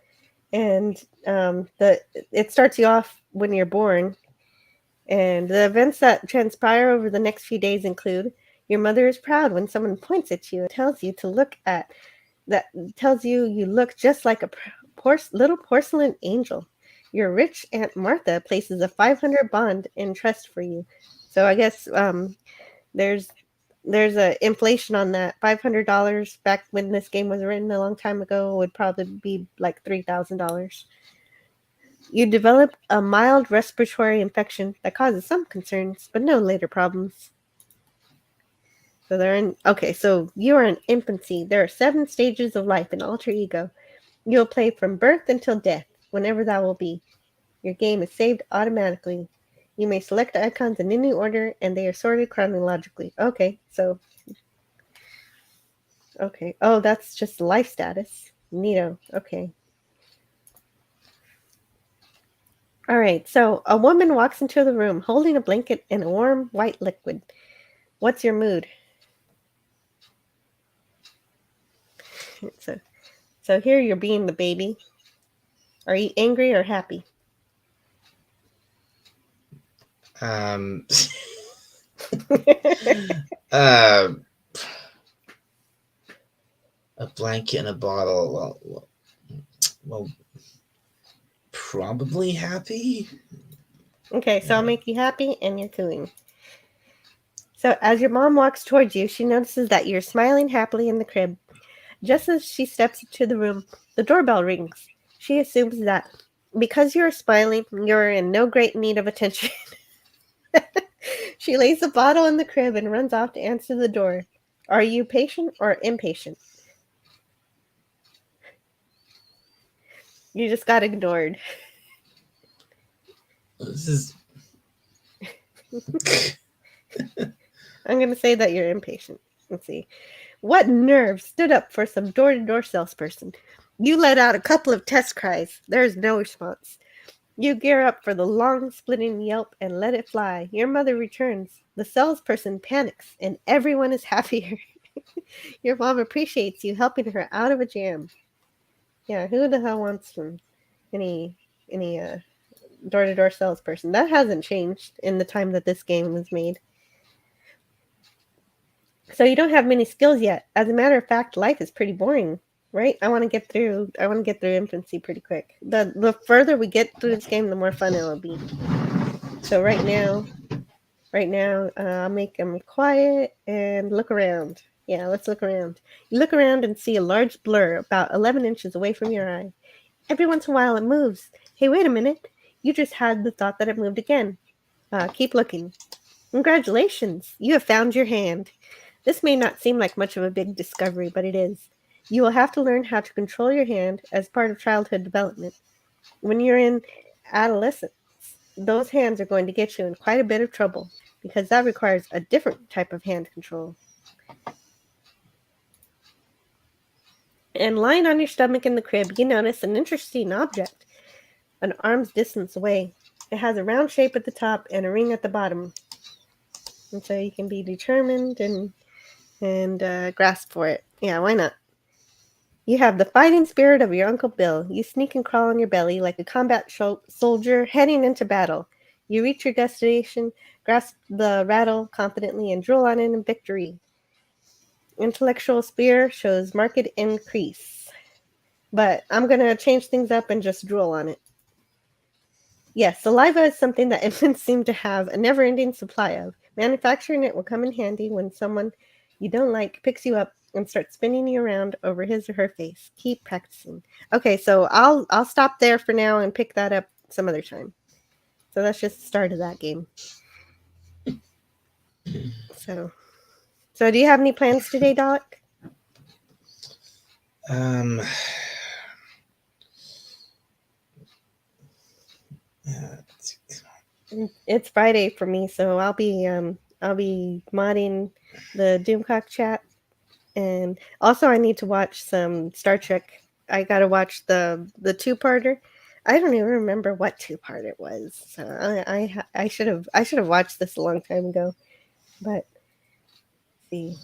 and it starts you off when you're born, and the events that transpire over the next few days include: your mother is proud when someone points at you and tells you you look just like a little porcelain angel. Your rich Aunt Martha places a $500 bond in trust for you. So I guess there's a inflation on that. $500 back when this game was written a long time ago would probably be like $3,000. You develop a mild respiratory infection that causes some concerns, but no later problems. So you are in infancy. There are 7 stages of life in alter ego. You'll play from birth until death, whenever that will be. Your game is saved automatically. You may select icons in any order, and they are sorted chronologically. Okay. Oh, that's just life status. Neato. Okay. All right. So a woman walks into the room holding a blanket and a warm white liquid. What's your mood? So here you're being the baby. Are you angry or happy? A blanket and a bottle. Well, probably happy. Okay, so I'll make you happy and you're cooing. So as your mom walks towards you, she notices that you're smiling happily in the crib. Just as she steps into the room, the doorbell rings. She assumes that because you're smiling, you're in no great need of attention. She lays the bottle in the crib and runs off to answer the door. Are you patient or impatient? You just got ignored. This is. I'm going to say that you're impatient. Let's see. What nerve stood up for some door-to-door salesperson? You let out a couple of test cries. There's no response. You gear up for the long, splitting yelp and let it fly. Your mother returns. The salesperson panics, and everyone is happier. Your mom appreciates you helping her out of a jam. Yeah, who the hell wants any door-to-door salesperson? That hasn't changed in the time that this game was made. So you don't have many skills yet. As a matter of fact, life is pretty boring, right? I want to get through infancy pretty quick. The further we get through this game, the more fun it will be. So right now, I'll make them quiet and look around. Yeah, let's look around. You look around and see a large blur about 11 inches away from your eye. Every once in a while it moves. Hey, wait a minute. You just had the thought that it moved again. Keep looking. Congratulations. You have found your hand. This may not seem like much of a big discovery, but it is. You will have to learn how to control your hand as part of childhood development. When you're in adolescence, those hands are going to get you in quite a bit of trouble because that requires a different type of hand control. And lying on your stomach in the crib, you notice an interesting object, an arm's distance away. It has a round shape at the top and a ring at the bottom. And so you can be determined and grasp for it. Yeah, why not? You have the fighting spirit of your Uncle Bill. You sneak and crawl on your belly like a combat soldier heading into battle. You reach your destination, grasp the rattle confidently, and drool on it in victory. Intellectual spear shows marked increase. But I'm going to change things up and just drool on it. Yes, saliva is something that infants seem to have a never-ending supply of. Manufacturing it will come in handy when someone you don't like picks you up and starts spinning you around over his or her face. Keep practicing. Okay, so I'll stop there for now and pick that up some other time. So that's just the start of that game. So do you have any plans today, Doc? It's Friday for me, so I'll be modding the Doomcock chat, and also I need to watch some Star Trek. I gotta watch the two-parter. I don't even remember what two-part it was. So I should have watched this a long time ago, but let's see.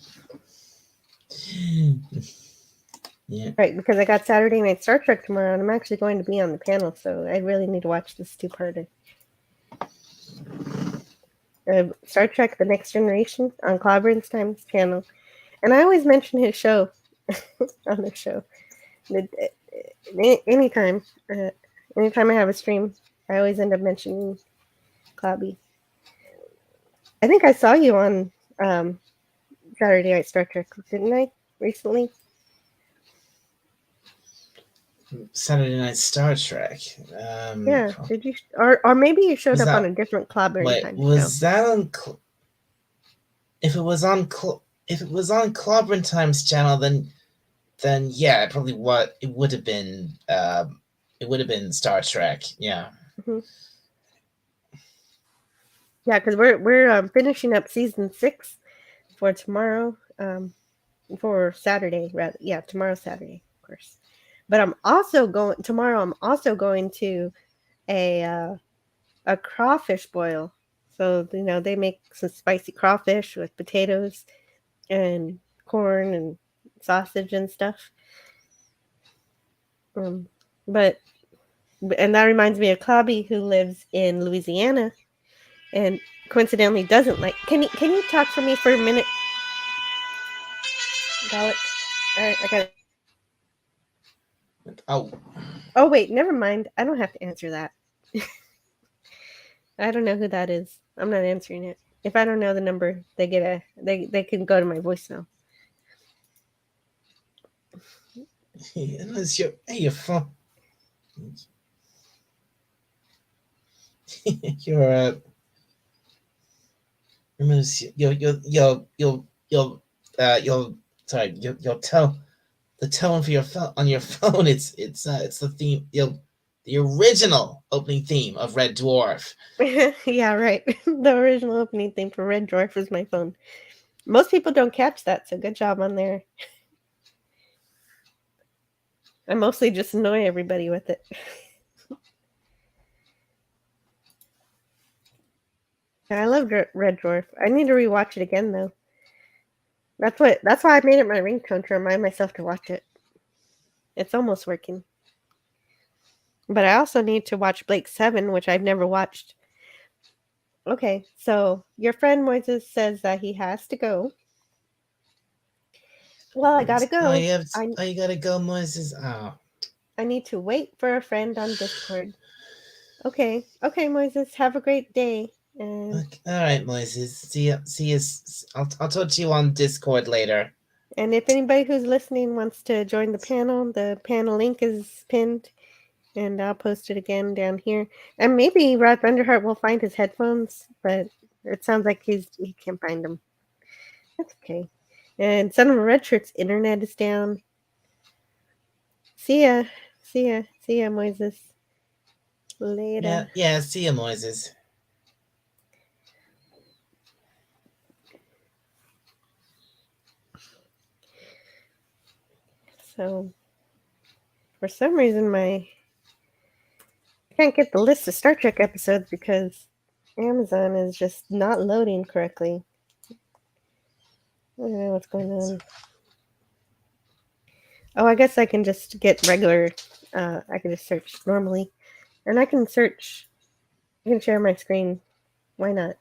Yeah. Right, because I got Saturday Night Star Trek tomorrow, and I'm actually going to be on the panel, so I really need to watch this two-parter. Star Trek: The Next Generation on Clobbering's Times channel, and I always mention his show on the show. Anytime I have a stream, I always end up mentioning Clobby. I think I saw you on Saturday Night Star Trek, didn't I? Recently. Saturday Night Star Trek. Yeah, did you? Or maybe you showed up on a different Clobbering Time was show. that on? If it was on Clobbering Times channel, then yeah, probably it would have been. It would have been Star Trek. Yeah. Mm-hmm. Yeah, because we're finishing up season 6 for tomorrow. For Saturday, rather. Yeah, tomorrow's Saturday, of course. But I'm also going to a crawfish boil. So, they make some spicy crawfish with potatoes and corn and sausage and stuff. And that reminds me of Clobby, who lives in Louisiana and coincidentally doesn't like. Can you talk for me for a minute? Alex? All right, I got it. Oh, wait, never mind. I don't have to answer that. I don't know who that is. I'm not answering it. If I don't know the number, they can go to my voicemail. Unless your phone. You'll tell the tone for your phone on your phone. It's the theme, the original opening theme of Red Dwarf. Yeah, right. The original opening theme for Red Dwarf is my phone. Most people don't catch that, so good job on there. I mostly just annoy everybody with it. I loved Red Dwarf. I need to rewatch it again though. That's why I made it my ringtone to remind myself to watch it. It's almost working. But I also need to watch Blake 7, which I've never watched. Okay, so your friend Moises says that he has to go. Well, I gotta go. You gotta go, Moses. Oh. I need to wait for a friend on Discord. Okay, Moises, have a great day. And Okay. All right, Moses. See you. I'll talk to you on Discord later. And if anybody who's listening wants to join the panel link is pinned, and I'll post it again down here. And maybe Rod Thunderheart will find his headphones, but it sounds like he can't find them. That's okay. And Son of a Red Shirt's internet is down. See ya, Moises. Later. Yeah. See ya, Moises. So, for some reason, I can't get the list of Star Trek episodes because Amazon is just not loading correctly. I don't know what's going on. Oh, I guess I can just get regular. I can just search normally, and I can search. I can share my screen. Why not?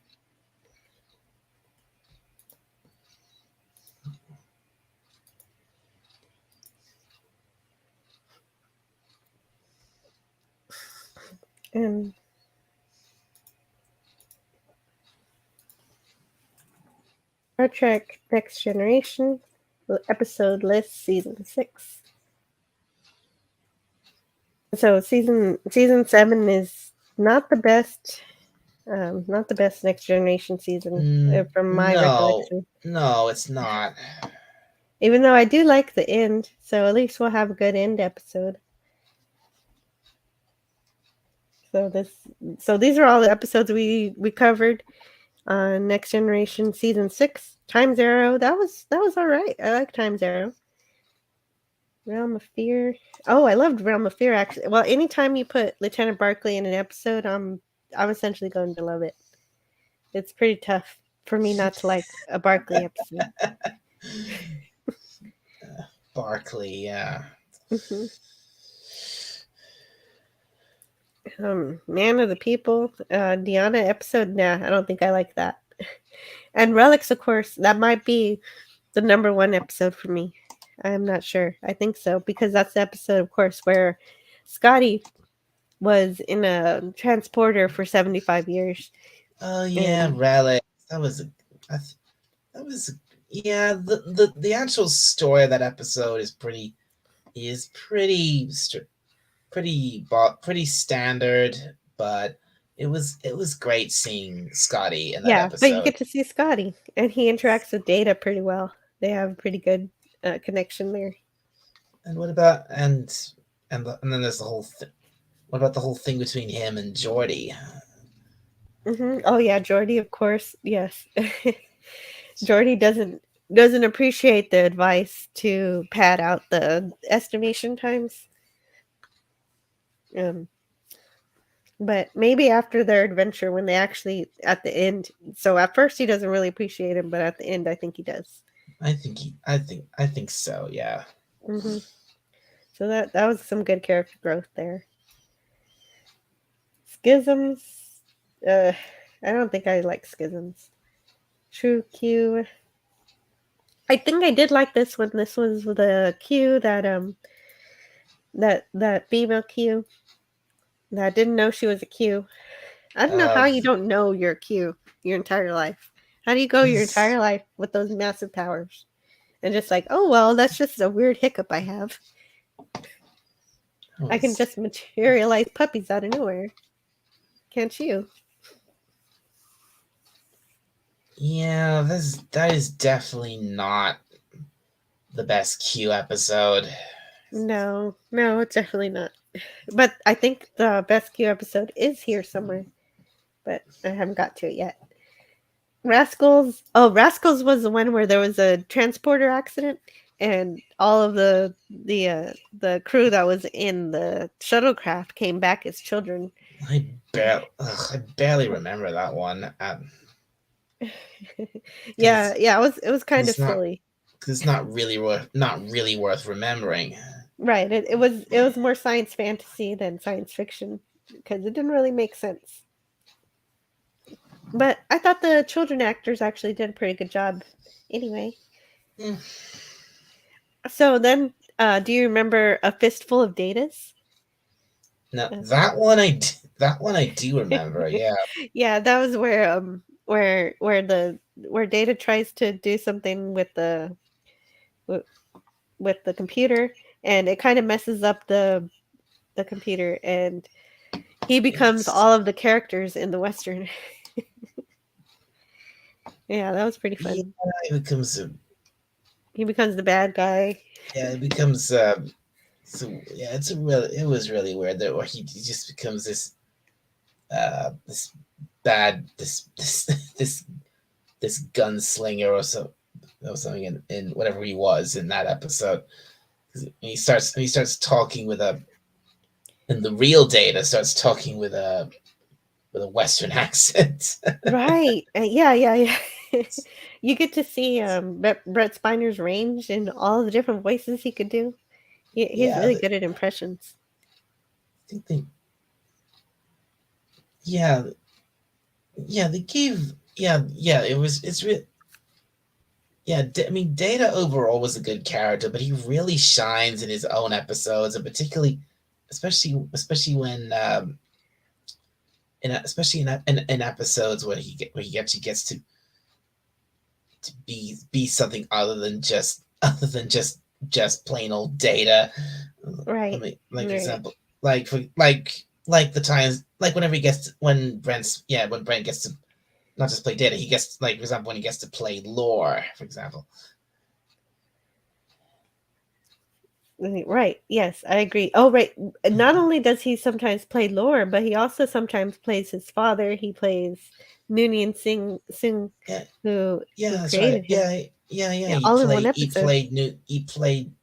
And Star Trek Next Generation episode list season 6. So season 7 is not the best Next Generation season from my recollection. No, it's not. Even though I do like the end, so at least we'll have a good end episode. So these are all the episodes we covered on Next Generation season 6. Time Zero, that was all right. I like Time Zero. Realm of Fear. Oh, I loved Realm of Fear actually. Well, anytime you put Lieutenant Barclay in an episode, I'm essentially going to love it. It's pretty tough for me not to like a Barclay episode. Barclay, yeah. Mm-hmm. Man of the People, Deanna episode. Nah, I don't think I like that. And Relics, of course, that might be the number 1 episode for me. I'm not sure. I think so because that's the episode, of course, where Scotty was in a transporter for 75 years. Oh yeah, Relics. That was yeah. The actual story of that episode is pretty standard, but it was great seeing Scotty in that episode. But you get to see Scotty, and he interacts with Data pretty well. They have a pretty good connection there. And what about and then there's the whole thing. What about the whole thing between him and Geordi? Mm-hmm. Oh yeah, Geordi, of course. Yes, Geordi doesn't appreciate the advice to pad out the estimation times. But maybe after their adventure, when they actually at the end. So at first he doesn't really appreciate him, but at the end, I think he does. I think so. Yeah. Mm-hmm. So that was some good character growth there. Schisms. I don't think I like Schisms. True Q. I think I did like this one. This was the Q that female Q that didn't know she was a Q. I don't know how you don't know you're a Q your entire life. How do you go your entire life with those massive powers? And just like, oh, well, that's just a weird hiccup I have. I can just materialize puppies out of nowhere. Can't you? Yeah, that is definitely not the best Q episode. No, it's definitely not. But I think the best Q episode is here somewhere, but I haven't got to it yet. Rascals. Oh, Rascals was the one where there was a transporter accident, and all of the crew that was in the shuttlecraft came back as children. I barely remember that one. Yeah, it was kind of it's not- silly. It's not really worth remembering. Right. It was more science fantasy than science fiction because it didn't really make sense. But I thought the children actors actually did a pretty good job anyway. So then, do you remember A Fistful of Datas? No, that one I do remember. Yeah. Yeah, that was where Data tries to do something with the computer, and it kind of messes up the computer, and he becomes all of the characters in the Western. Yeah, that was pretty fun. Yeah, He becomes the bad guy. Yeah, it becomes so yeah, it was really weird that where he just becomes this this bad this gunslinger or something in whatever he was in that episode. And he starts talking with and the real Data starts talking with a Western accent. Right. Yeah. You get to see Brett Spiner's range and all the different voices he could do. He's really good at impressions. I think they gave I mean, Data overall was a good character, but he really shines in his own episodes, and especially when in episodes where he actually gets to be something other than just plain old Data. Right. I mean, like right. example, like the times, like whenever when Brent gets to not just play Data, he gets, like, for example, when he gets to play Lore, for example. Right. Yes, I agree. Oh, right. Not only does he sometimes play Lore, but he also sometimes plays his father. He plays Noonien Singh, who created him. Yeah. All in one episode. He played.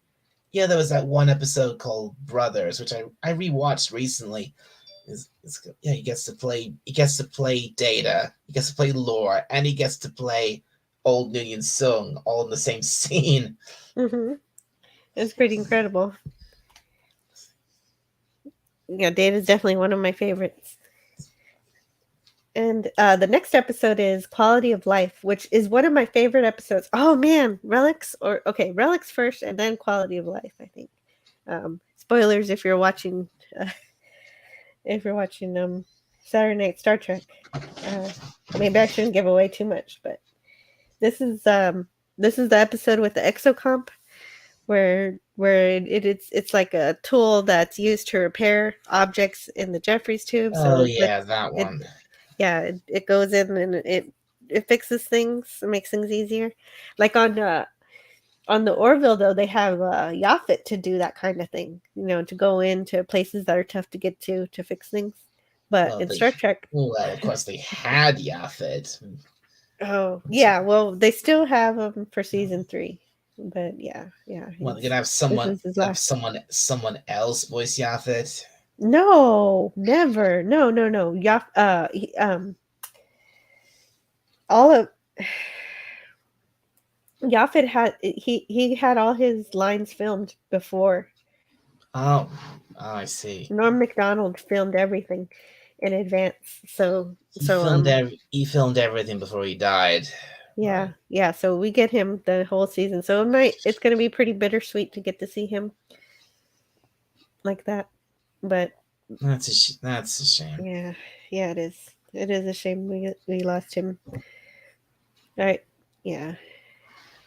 Yeah, there was that one episode called Brothers, which I rewatched recently. He gets to play Data, he gets to play Lore, and he gets to play old Noonien Sung all in the same scene. Mm-hmm. It's pretty incredible. Yeah, Data's definitely one of my favorites. And the next episode is Quality of Life, which is one of my favorite episodes. Oh man, Relics first, and then Quality of Life, I think. Spoilers if you're watching Saturday Night Star Trek. Maybe I shouldn't give away too much, but this is the episode with the exocomp where it's like a tool that's used to repair objects in the Jeffries tube. That one. It goes in and it fixes things, it makes things easier. Like on the Orville, though, they have Yaphet to do that kind of thing, to go into places that are tough to get to fix things. But in Star Trek... Well, of course, they had Yaphet. Oh, yeah. Well, they still have them for season 3. But yeah. Well, they're going to have someone else voice Yaphet? No, never. No. Yaphet had he had all his lines filmed before. Oh, I see. Norm Macdonald filmed everything in advance. He filmed everything before he died. Yeah, right. Yeah. So we get him the whole season. So it's going to be pretty bittersweet to get to see him like that. But that's a shame. Yeah, it is. It is a shame we lost him. All right. Yeah.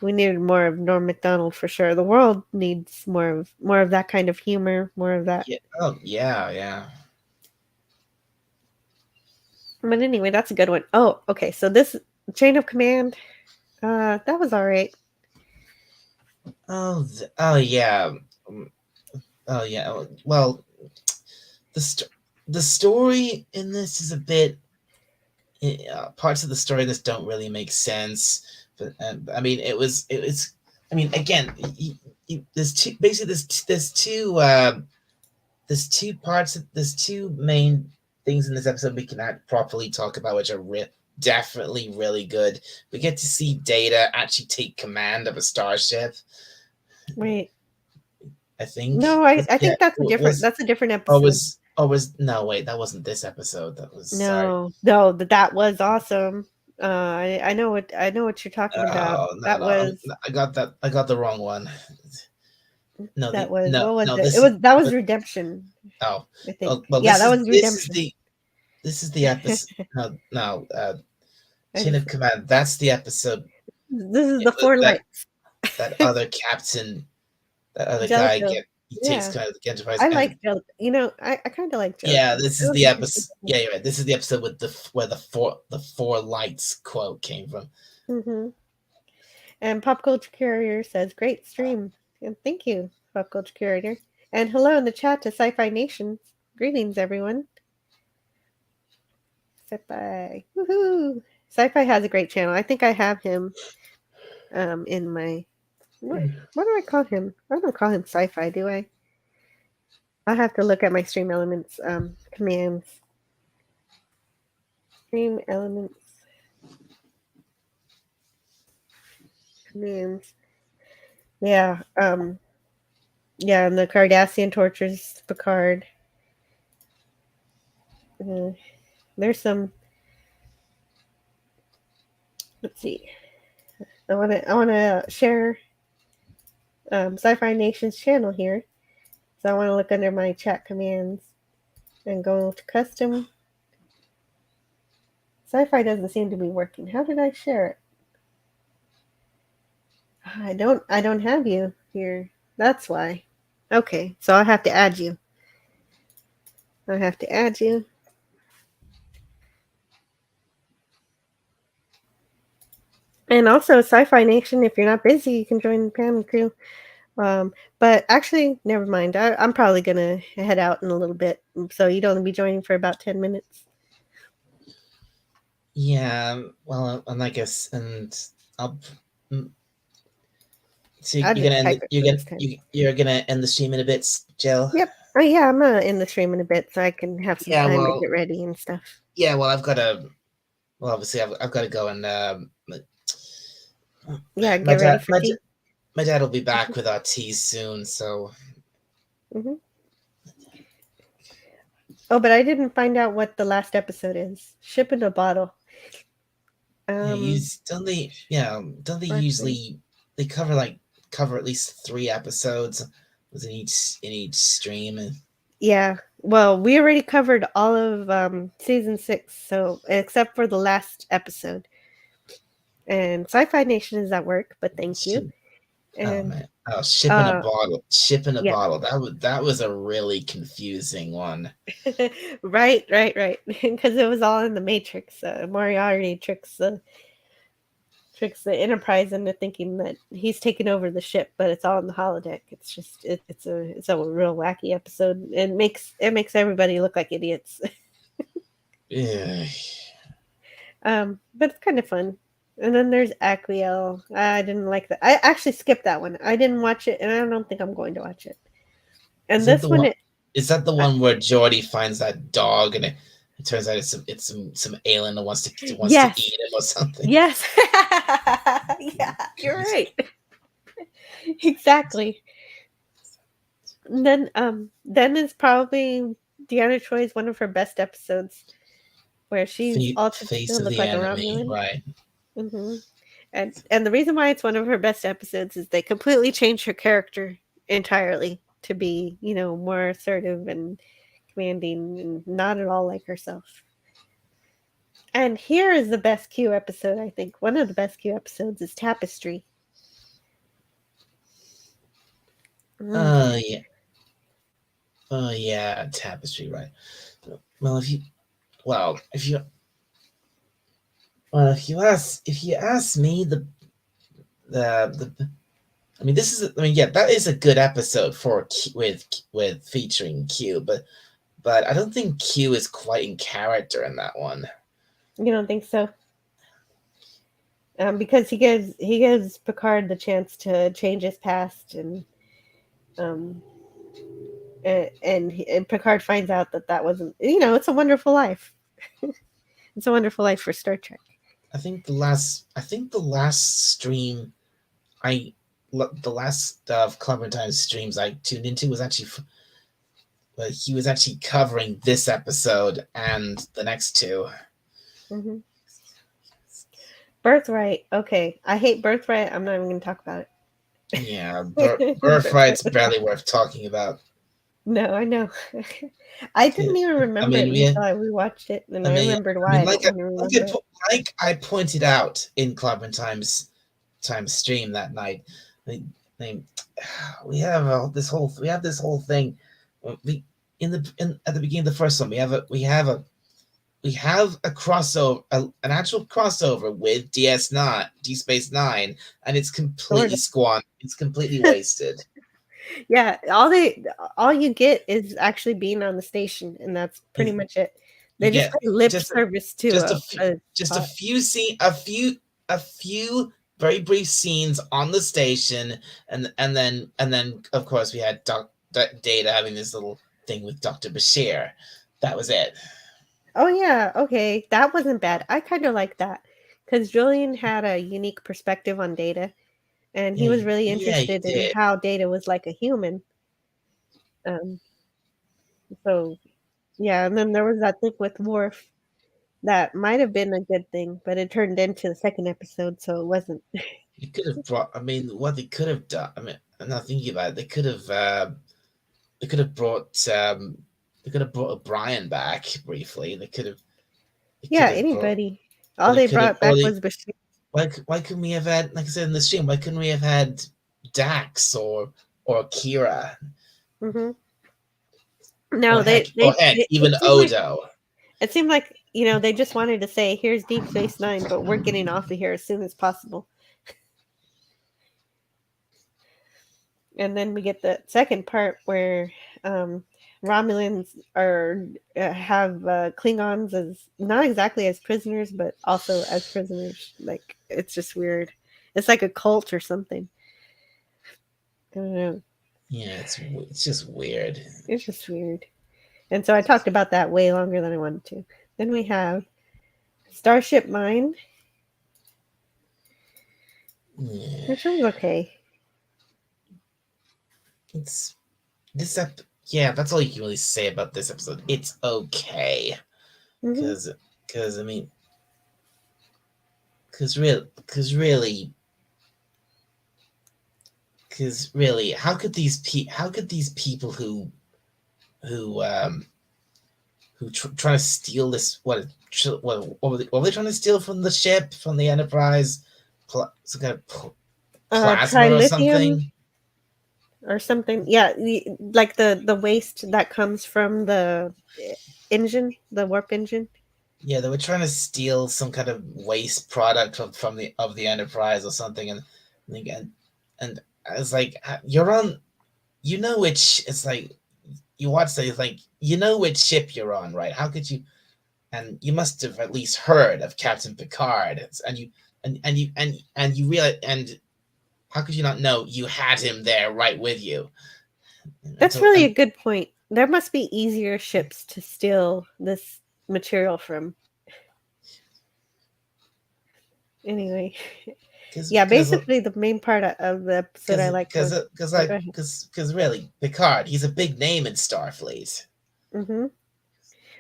We needed more of Norm Macdonald for sure. The world needs more of that kind of humor, more of that. Yeah. Oh, yeah. But anyway, that's a good one. Oh, okay. So this Chain of Command, that was all right. Oh yeah. Oh yeah. Well, the story in this is a bit. Parts of the story that don't really make sense. But I mean, it was. I mean, again, there's two. Basically, there's two parts. There's two main things in this episode we cannot properly talk about, which are definitely really good. We get to see Data actually take command of a starship. Wait. I think. No, I think that's a different. That's a different episode. No, wait, that wasn't this episode. That was no, that was awesome. I know what you're talking about. No, that was. I got the wrong one. No, that was no, what was no, it? That was Redemption. Oh, I think. Well, yeah, that was Redemption. This is the episode. no, Chain of Command. That's the episode. This is the Four Lights. That other captain, that other guy takes kind of the Enterprise. I like Jellicoe. You know, I kind of like Jellicoe. Yeah, this is the episode. Yeah, you're right. This is the episode with where the four lights quote came from. Mm-hmm. And Pop Culture Carrier says, "Great stream." And thank you, Pop Culture Curator. And hello in the chat to Sci-Fi Nation. Greetings, everyone. Sci-Fi. Woohoo! Sci-Fi has a great channel. I think I have him in my... What do I call him? I don't call him Sci-Fi, do I? I'll have to look at my Stream Elements commands. Stream Elements. Commands. Yeah, yeah, and the Cardassian tortures Picard. There's some. Let's see. I wanna share Sci-Fi Nation's channel here, so I want to look under my chat commands and go to custom. Sci-Fi doesn't seem to be working. How did I share it? I don't have you here. That's why. Okay, so I'll have to add you. And also, Sci-Fi Nation, if you're not busy, you can join the Pam crew. But actually, never mind. I'm probably going to head out in a little bit, so you'd only be joining for about 10 minutes. Yeah, well, and I guess, and I'll... So you're gonna end the stream in a bit, Jill? Yep. Oh yeah, I'm gonna end the stream in a bit so I can have some time to get ready and stuff. Yeah, well, obviously I've got to go and get ready for tea. My dad will be back with our tea soon, so. Mm-hmm. Oh, but I didn't find out what the last episode is. Ship in a Bottle. Don't they usually cover at least 3 episodes in each stream? Yeah. Well, we already covered all of season 6, so except for the last episode. And Sci-Fi Nation is at work, but thank you. And, Ship in a Bottle. Ship in a Bottle. That was a really confusing one. Right. Because it was all in the Matrix. Moriarty tricks the Enterprise into thinking that he's taken over the ship, but it's all in the holodeck. It's just it's a real wacky episode. It makes everybody look like idiots. Yeah. But it's kind of fun. And then there's Aquiel. I didn't like that. I actually skipped that one. I didn't watch it, and I don't think I'm going to watch it. And this one, is that the one where Geordi finds that dog, and it turns out it's some alien that wants to eat him or something? Yes. Yeah, you're right. Exactly. And then is probably Deanna Troy's one of her best episodes, where she's altered to look like a Romulan. Right. Mm-hmm. And the reason why it's one of her best episodes is they completely changed her character entirely to be, more assertive and commanding and not at all like herself. And here is the best Q episode, I think. One of the best Q episodes is Tapestry. Yeah. Oh yeah, Tapestry, right. Well, if you ask me, the I mean, yeah, that is a good episode for with featuring Q, but I don't think Q is quite in character in that one. You don't think so? Because he gives Picard the chance to change his past, and Picard finds out that wasn't, it's a wonderful life. It's a wonderful life for Star Trek. I think the last stream, the last of Clubber Times streams I tuned into was actually, he was actually covering this episode and the next two. Mm-hmm. Birthright. Okay, I hate Birthright. I'm not even going to talk about it. Yeah, Birthright's barely worth talking about. No, I know. I didn't even remember it until we watched it, and I remembered why. Like I pointed out in Club Times stream that night, we have this whole thing. At the beginning of the first one, we have a crossover, an actual crossover with DS9, D Space Nine, and it's completely squandered. It's completely wasted. Yeah, all you get is actually being on the station, and that's pretty much it. They just play lip service to a few very brief scenes on the station, and then of course we had Data having this little thing with Dr. Bashir. That was it. Oh yeah, okay, that wasn't bad. I kind of like that because Julian had a unique perspective on Data. And he was really interested in how Data was like a human. So, yeah, and then there was that thing with Worf that might have been a good thing, but it turned into the second episode, so it wasn't. You could have brought. I mean, what they could have done. I mean, I'm not thinking about it. They could have brought. They could have brought O'Brien back briefly. They could have. Anybody. All they brought back was Bashir. Why couldn't we have had, like I said in the stream, why couldn't we have had Dax or Kira? Mm-hmm. No, even Odo. It seemed like, they just wanted to say, here's Deep Space Nine, but we're getting off of here as soon as possible. And then we get the second part where Romulans have Klingons as not exactly as prisoners, but also as prisoners. Like, it's just weird. It's like a cult or something. I don't know. Yeah, it's just weird. It's just weird. And so I talked about that way longer than I wanted to. Then we have Starship Mine. Yeah. Which one's okay. It's this that's all you can really say about this episode. It's okay. Because really, how could these people who try to steal this, what were they trying to steal from the ship, from the Enterprise, some kind of plasma or something? Or something, yeah, like the waste that comes from the engine, the warp engine. Yeah, they were trying to steal some kind of waste product from the Enterprise or something, and I was like, you're on, which, it's like, you watch that, it's like, which ship you're on, right? How could you? And you must have at least heard of Captain Picard, and you realize, and how could you not know you had him there right with you? That's really a good point. There must be easier ships to steal this material from. Anyway, basically the main part of the episode I like because really Picard, he's a big name in Starfleet. Mm-hmm.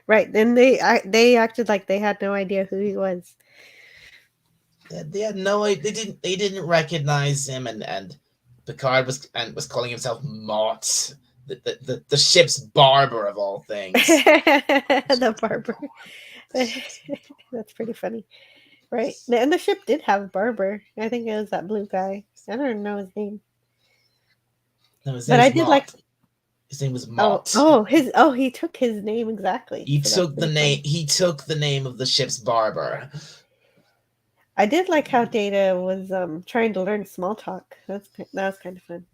Right. Then they acted like they had no idea who he was. They had no idea. They didn't recognize him, and Picard was calling himself Mott, the ship's barber of all things. The barber. That's pretty funny, right? And the ship did have a barber. I think it was that blue guy. I don't know his name. No, his name was Mott. He took his name exactly. He took the name of the ship's barber. I did like how Data was trying to learn small talk. That was kind of fun.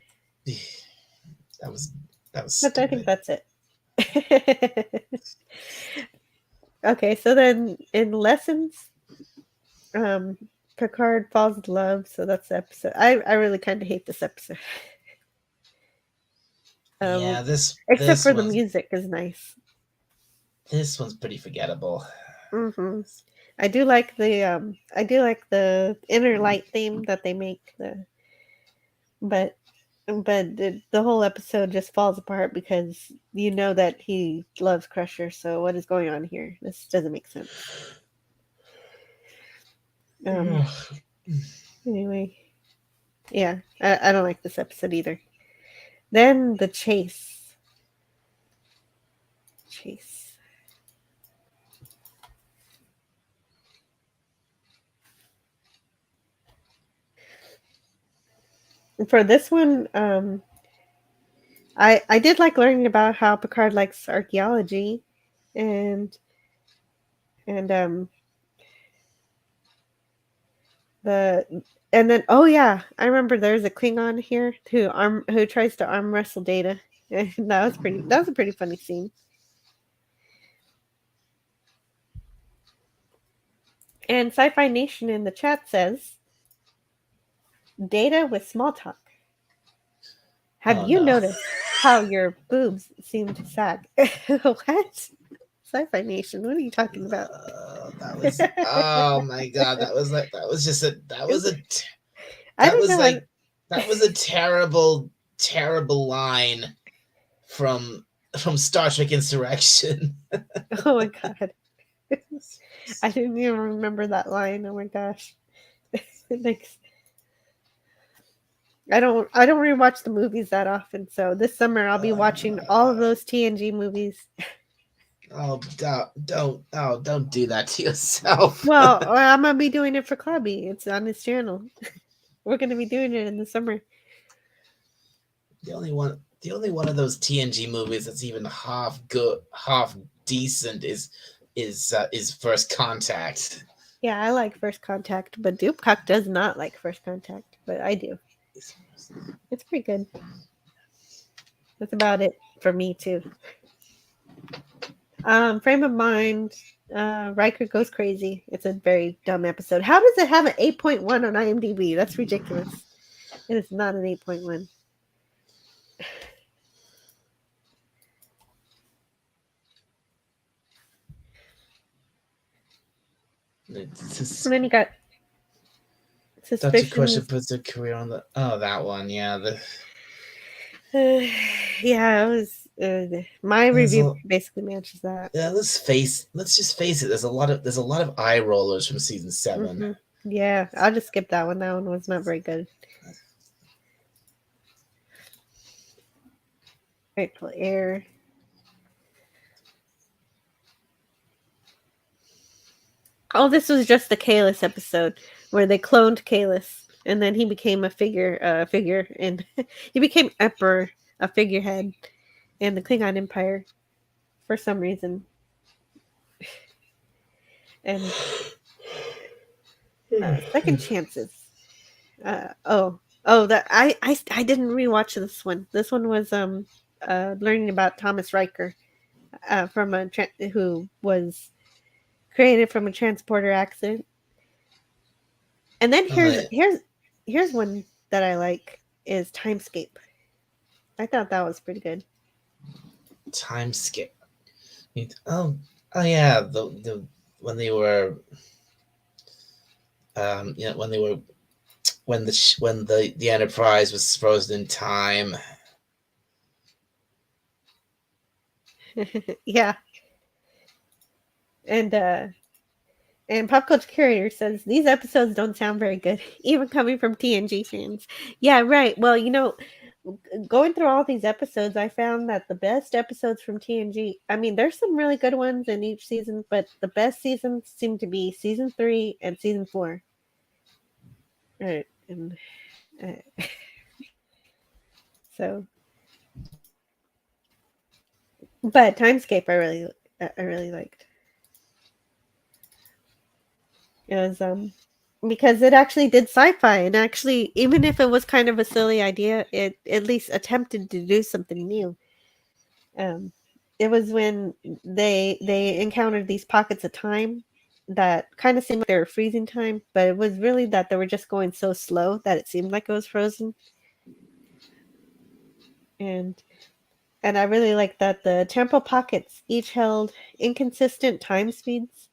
That was But stupid. I think that's it. Okay, so then in lessons, Picard falls in love. So that's the episode. I really kind of hate this episode. Yeah, except for the one's- music is nice. This one's pretty forgettable. Mm-hmm. I do like the inner light theme that they make. But the whole episode just falls apart because you know that he loves Crusher. So what is going on here? This doesn't make sense. Anyway, yeah, I don't like this episode either. Then the chase. For this one, I did like learning about how Picard likes archaeology, and then oh yeah, I remember there's a Klingon here who tries to arm wrestle Data. And that was a pretty funny scene. And Sci-Fi Nation in the chat says, Data with small talk. Have you noticed how your boobs seem to sag? What? Sci-Fi Nation, what are you talking about? That was oh my god, that was a terrible line from Star Trek Insurrection. Oh my god. I didn't even remember that line. Oh my gosh. Thanks. I don't rewatch the movies that often, so this summer I'll be watching all of those TNG movies. Oh, don't do that to yourself. Well, I'm gonna be doing it for Clubby. It's on his channel. We're gonna be doing it in the summer. The only one of those TNG movies that's even half good, half decent is First Contact. Yeah, I like First Contact, but Dupcock does not like First Contact, but I do. It's pretty good. That's about it for me too. Frame of Mind, Riker Goes Crazy. It's a very dumb episode. How does it have an 8.1 on IMDb? That's ridiculous. It is not an 8.1. And then you got Dr. Suspicion. Crusher puts her career on that one, yeah. Yeah, it was my review basically matches that. Yeah, let's just face it. There's a lot of eye rollers from season 7. Mm-hmm. Yeah, I'll just skip that one. That one was not very good. Grateful Air. Oh, this was just the Kalis episode where they cloned Kalis, and then he became a figure, and he became emperor, a figurehead in the Klingon Empire for some reason. And second chances. That I didn't rewatch this one. This one was learning about Thomas Riker, who was created from a transporter accident. And then here's one that I like is Timescape. I thought that was pretty good. Timescape. Oh yeah, the when they were when the Enterprise was frozen in time. Yeah. And Pop Culture Curator says these episodes don't sound very good, even coming from TNG fans. Yeah, right. Well, going through all these episodes, I found that the best episodes from TNG, I mean, there's some really good ones in each season, but the best seasons seem to be season 3 and season 4. Right. And so, but Timescape, I really liked. It was because it actually did sci-fi, and actually, even if it was kind of a silly idea, it at least attempted to do something new. It was when they encountered these pockets of time that kind of seemed like they were freezing time, but it was really that they were just going so slow that it seemed like it was frozen. And I really like that the temporal pockets each held inconsistent time speeds,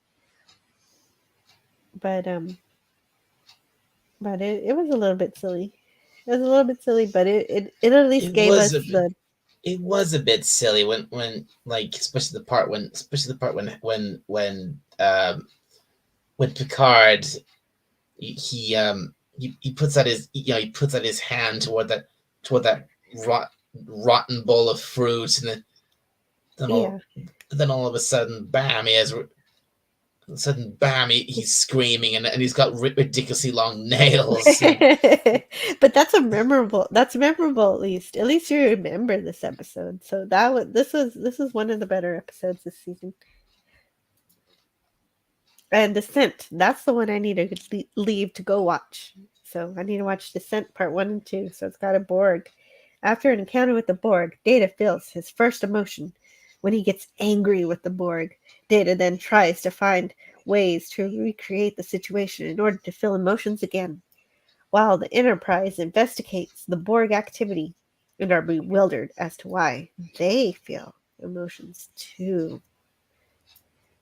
but it was a little bit silly. It was a little bit silly, but it at least It gave us was the it was a bit silly when like especially the part when Picard he puts out his he puts out his hand toward that rotten bowl of fruit, and then all of a sudden bam he's screaming, and he's got ridiculously long nails. But that's memorable at least you remember this episode. So this is one of the better episodes this season. And Descent, that's the one I need to leave to go watch. So I need to watch Descent part 1 and 2. So it's got a Borg. After an encounter with the Borg, Data feels his first emotion. When he gets angry with the Borg, Data then tries to find ways to recreate the situation in order to feel emotions again, while the Enterprise investigates the Borg activity and are bewildered as to why they feel emotions too.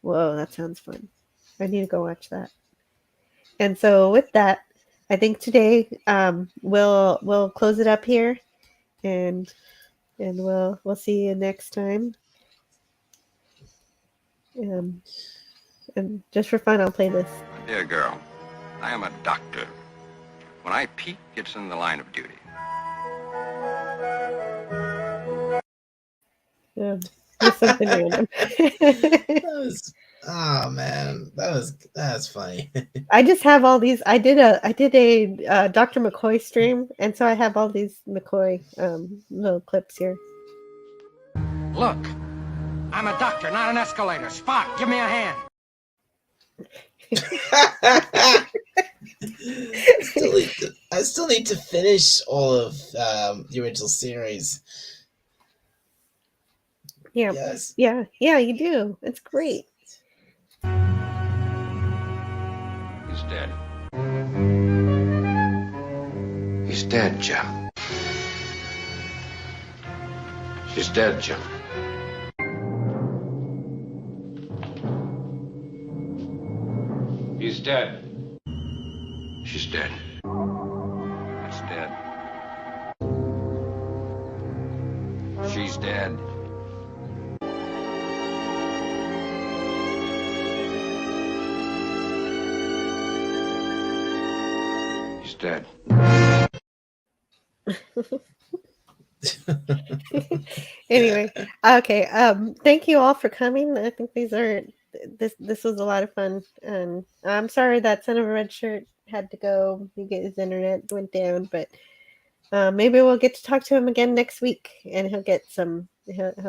Whoa, that sounds fun. I need to go watch that. And so with that, I think today we'll close it up here, and we'll see you next time. And just for fun, I'll play this. Dear girl, I am a doctor. When I peek, it's in the line of duty. Just something random. Oh man, that was funny. I just have all these. I did a Dr. McCoy stream, and so I have all these McCoy little clips here. Look, I'm a doctor, not an escalator. Spock, give me a hand. I still need to finish all of the original series. Yeah, yes. yeah, you do. It's great. He's dead. He's dead, Joe. She's dead, Joe. He's dead. She's dead. It's dead. She's dead. He's dead. Anyway, okay. Thank you all for coming. I think this was a lot of fun, and I'm sorry that Son of a Red Shirt had to go. His internet went down, but maybe we'll get to talk to him again next week, and he'll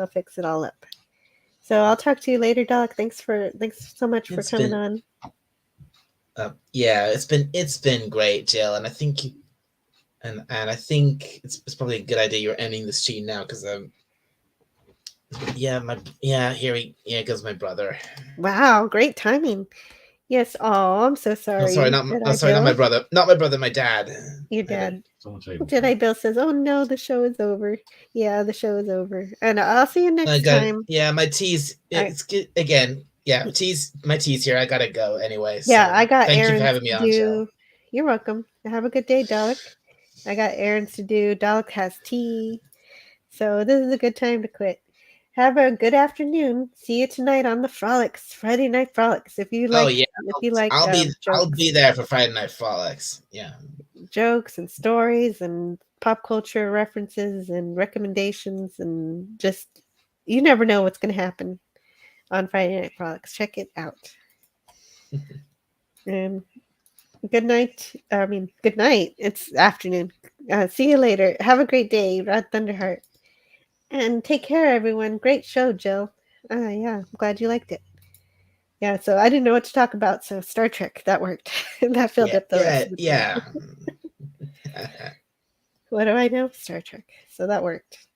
fix it all up. So I'll talk to you later, Doc. Thanks so much for coming on. Yeah, it's been great, Jill, and I think I think it's probably a good idea you're ending the stream now, because here goes my brother. Wow, great timing. Yes. Oh, I'm so sorry. Not my brother. Not my brother. My dad. Your dad. Jedi Bill says, "Oh no, the show is over." Yeah, the show is over, and I'll see you next time. Yeah, my tea's. It's good again. Yeah, my tea's here. I gotta go anyway. So yeah, I got. Thank you for having me on, Jill. You're welcome. Have a good day, Dalek. I got errands to do. Dalek has tea, so this is a good time to quit. Have a good afternoon. See you tonight on the Frolics, Friday Night Frolics. If you like, I'll be there for Friday Night Frolics. Yeah, jokes and stories and pop culture references and recommendations, and just you never know what's going to happen on Friday Night Frolics. Check it out. And good night. Good night. It's afternoon. See you later. Have a great day, Rod Thunderheart. And take care, everyone. Great show, Jill. Yeah, I'm glad you liked it. Yeah, so I didn't know what to talk about, so Star Trek, that worked. That filled up the rest of the time. What do I know? Star Trek. So that worked.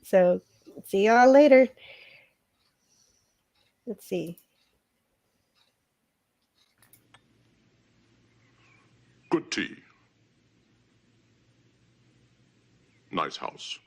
So see y'all later. Let's see. Good tea. Nice house.